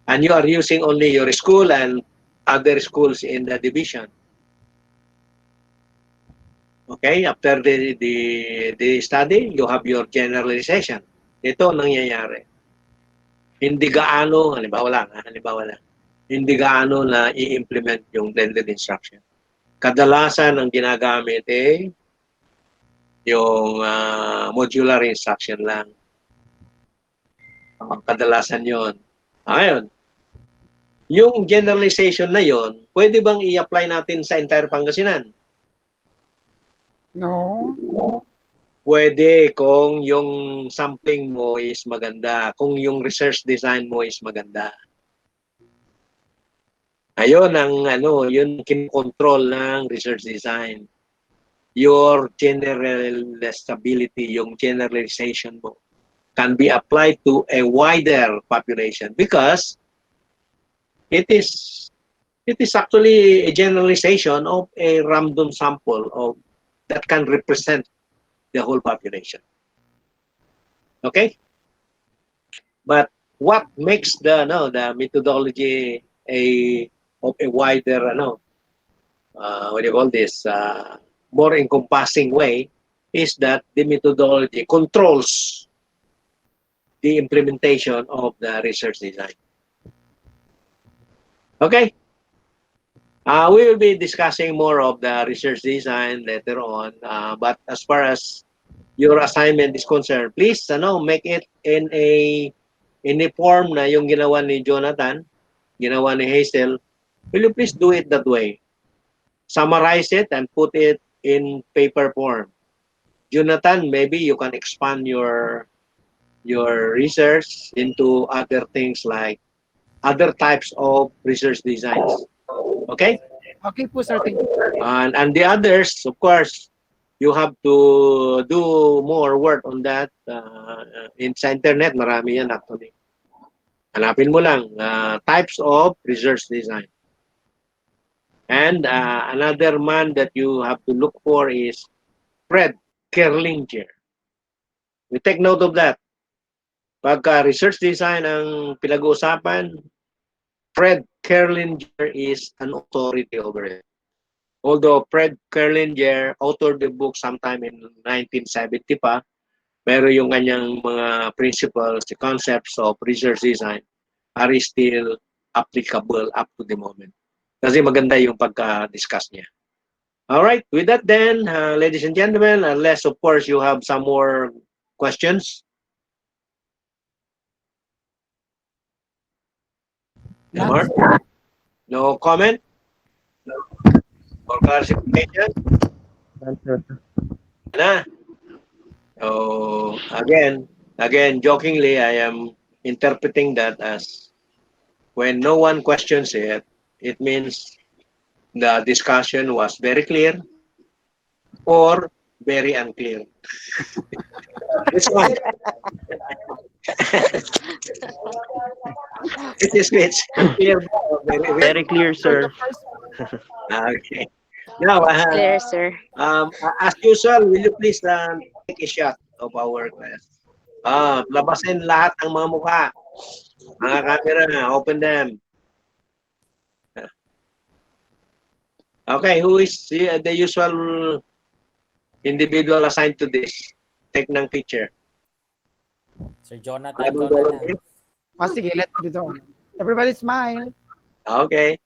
Speaker 1: And you are using only your school and other schools in the division. Okay, after the study, you have your generalization. Ito ang nangyayari. Hindi gaano, halimbawa lang, hindi gaano na i-implement yung blended instruction. Kadalasan ang ginagamit yung modular instruction lang. Kadalasan yon. Ngayon, yung generalization na yon, pwede bang i-apply natin sa entire Pangasinan?
Speaker 14: No.
Speaker 1: Pwede kung yung sampling mo is maganda, kung yung research design mo is maganda. Ayun ang yun kin-control ng research design. Your generalizability, yung generalization mo can be applied to a wider population because it is actually a generalization of a random sample of that can represent the whole population. Okay? But what makes the methodology of a wider what do you call this, more encompassing way is that the methodology controls the implementation of the research design. Okay? We will be discussing more of the research design later on, but as far as your assignment is concerned, please make it in a form na yung ginawa ni Jonathan, ginawa ni Hazel. Will you please do it that way? Summarize it and put it in paper form. Jonathan, maybe you can expand your research into other things like other types of research designs. Okay?
Speaker 14: Okay po, sir. Thank you.
Speaker 1: And the others, of course, you have to do more work on that. Sa internet, marami yan actually. Hanapin mo lang, types of research design. And another man that you have to look for is Fred Kerlinger. We take note of that. Pagka research design ang pinag-uusapan, Fred Kerlinger is an authority over it. Although Fred Kerlinger authored the book sometime in 1970 pa, pero yung kanyang mga principles, the concepts of research design are still applicable up to the moment. Kasi maganda yung pagka-discuss niya. All right, with that then, ladies and gentlemen, unless of course you have some more questions. Mark? No comment? Or clarification? Na? So, again, jokingly, I am interpreting that as when no one questions it, it means the discussion was very clear or very unclear. Which one? It is which? Clear.
Speaker 12: Very clear, sir.
Speaker 1: Okay. Now,
Speaker 6: Clear, sir.
Speaker 1: as usual, will you please take a shot of our class? Labasin lahat ng mga mukha. Mga camera, open them. Okay, who is the usual individual assigned to this? Take ng picture.
Speaker 15: Sir Jonathan, ikaw na lang.
Speaker 14: Sige, let's do it. Everybody smile.
Speaker 1: Okay.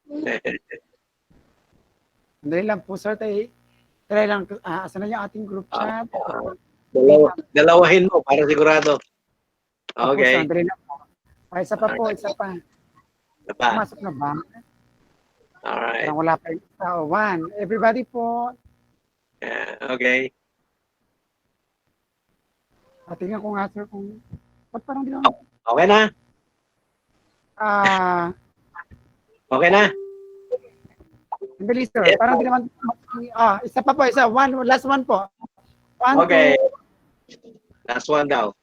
Speaker 14: Dali lang po, sir. Try lang, asan na yung ating group chat?
Speaker 1: Dalawahin mo para sigurado. Okay.
Speaker 14: Dali lang po. Isa pa po, isa pa. Pumasok na ba?
Speaker 1: Alright.
Speaker 14: Wala pa yung isa. One. Everybody po.
Speaker 1: Okay.
Speaker 14: Tingnan ko nga, sir, kung... Ba't parang di naman?
Speaker 1: Okay na? Okay na?
Speaker 14: Dali, sir. Parang di naman... isa pa po, isa. One, last one po. One,
Speaker 1: Okay.
Speaker 14: two.
Speaker 1: Last one daw.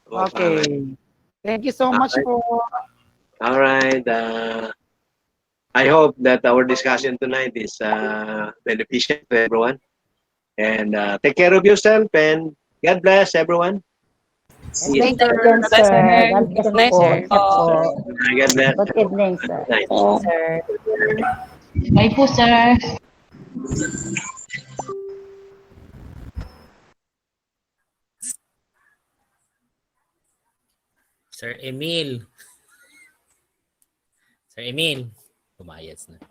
Speaker 14: Okay. Thank you so much po.
Speaker 1: All right. I hope that our discussion tonight is beneficial to everyone. And take care of yourself and God bless everyone.
Speaker 4: Thank you again, sir. God bless po.
Speaker 1: God bless.
Speaker 4: Good evening, sir.
Speaker 1: Night.
Speaker 8: Sir. Bye po, sir.
Speaker 15: Sir Emil. Sir Emil. Pumayas na.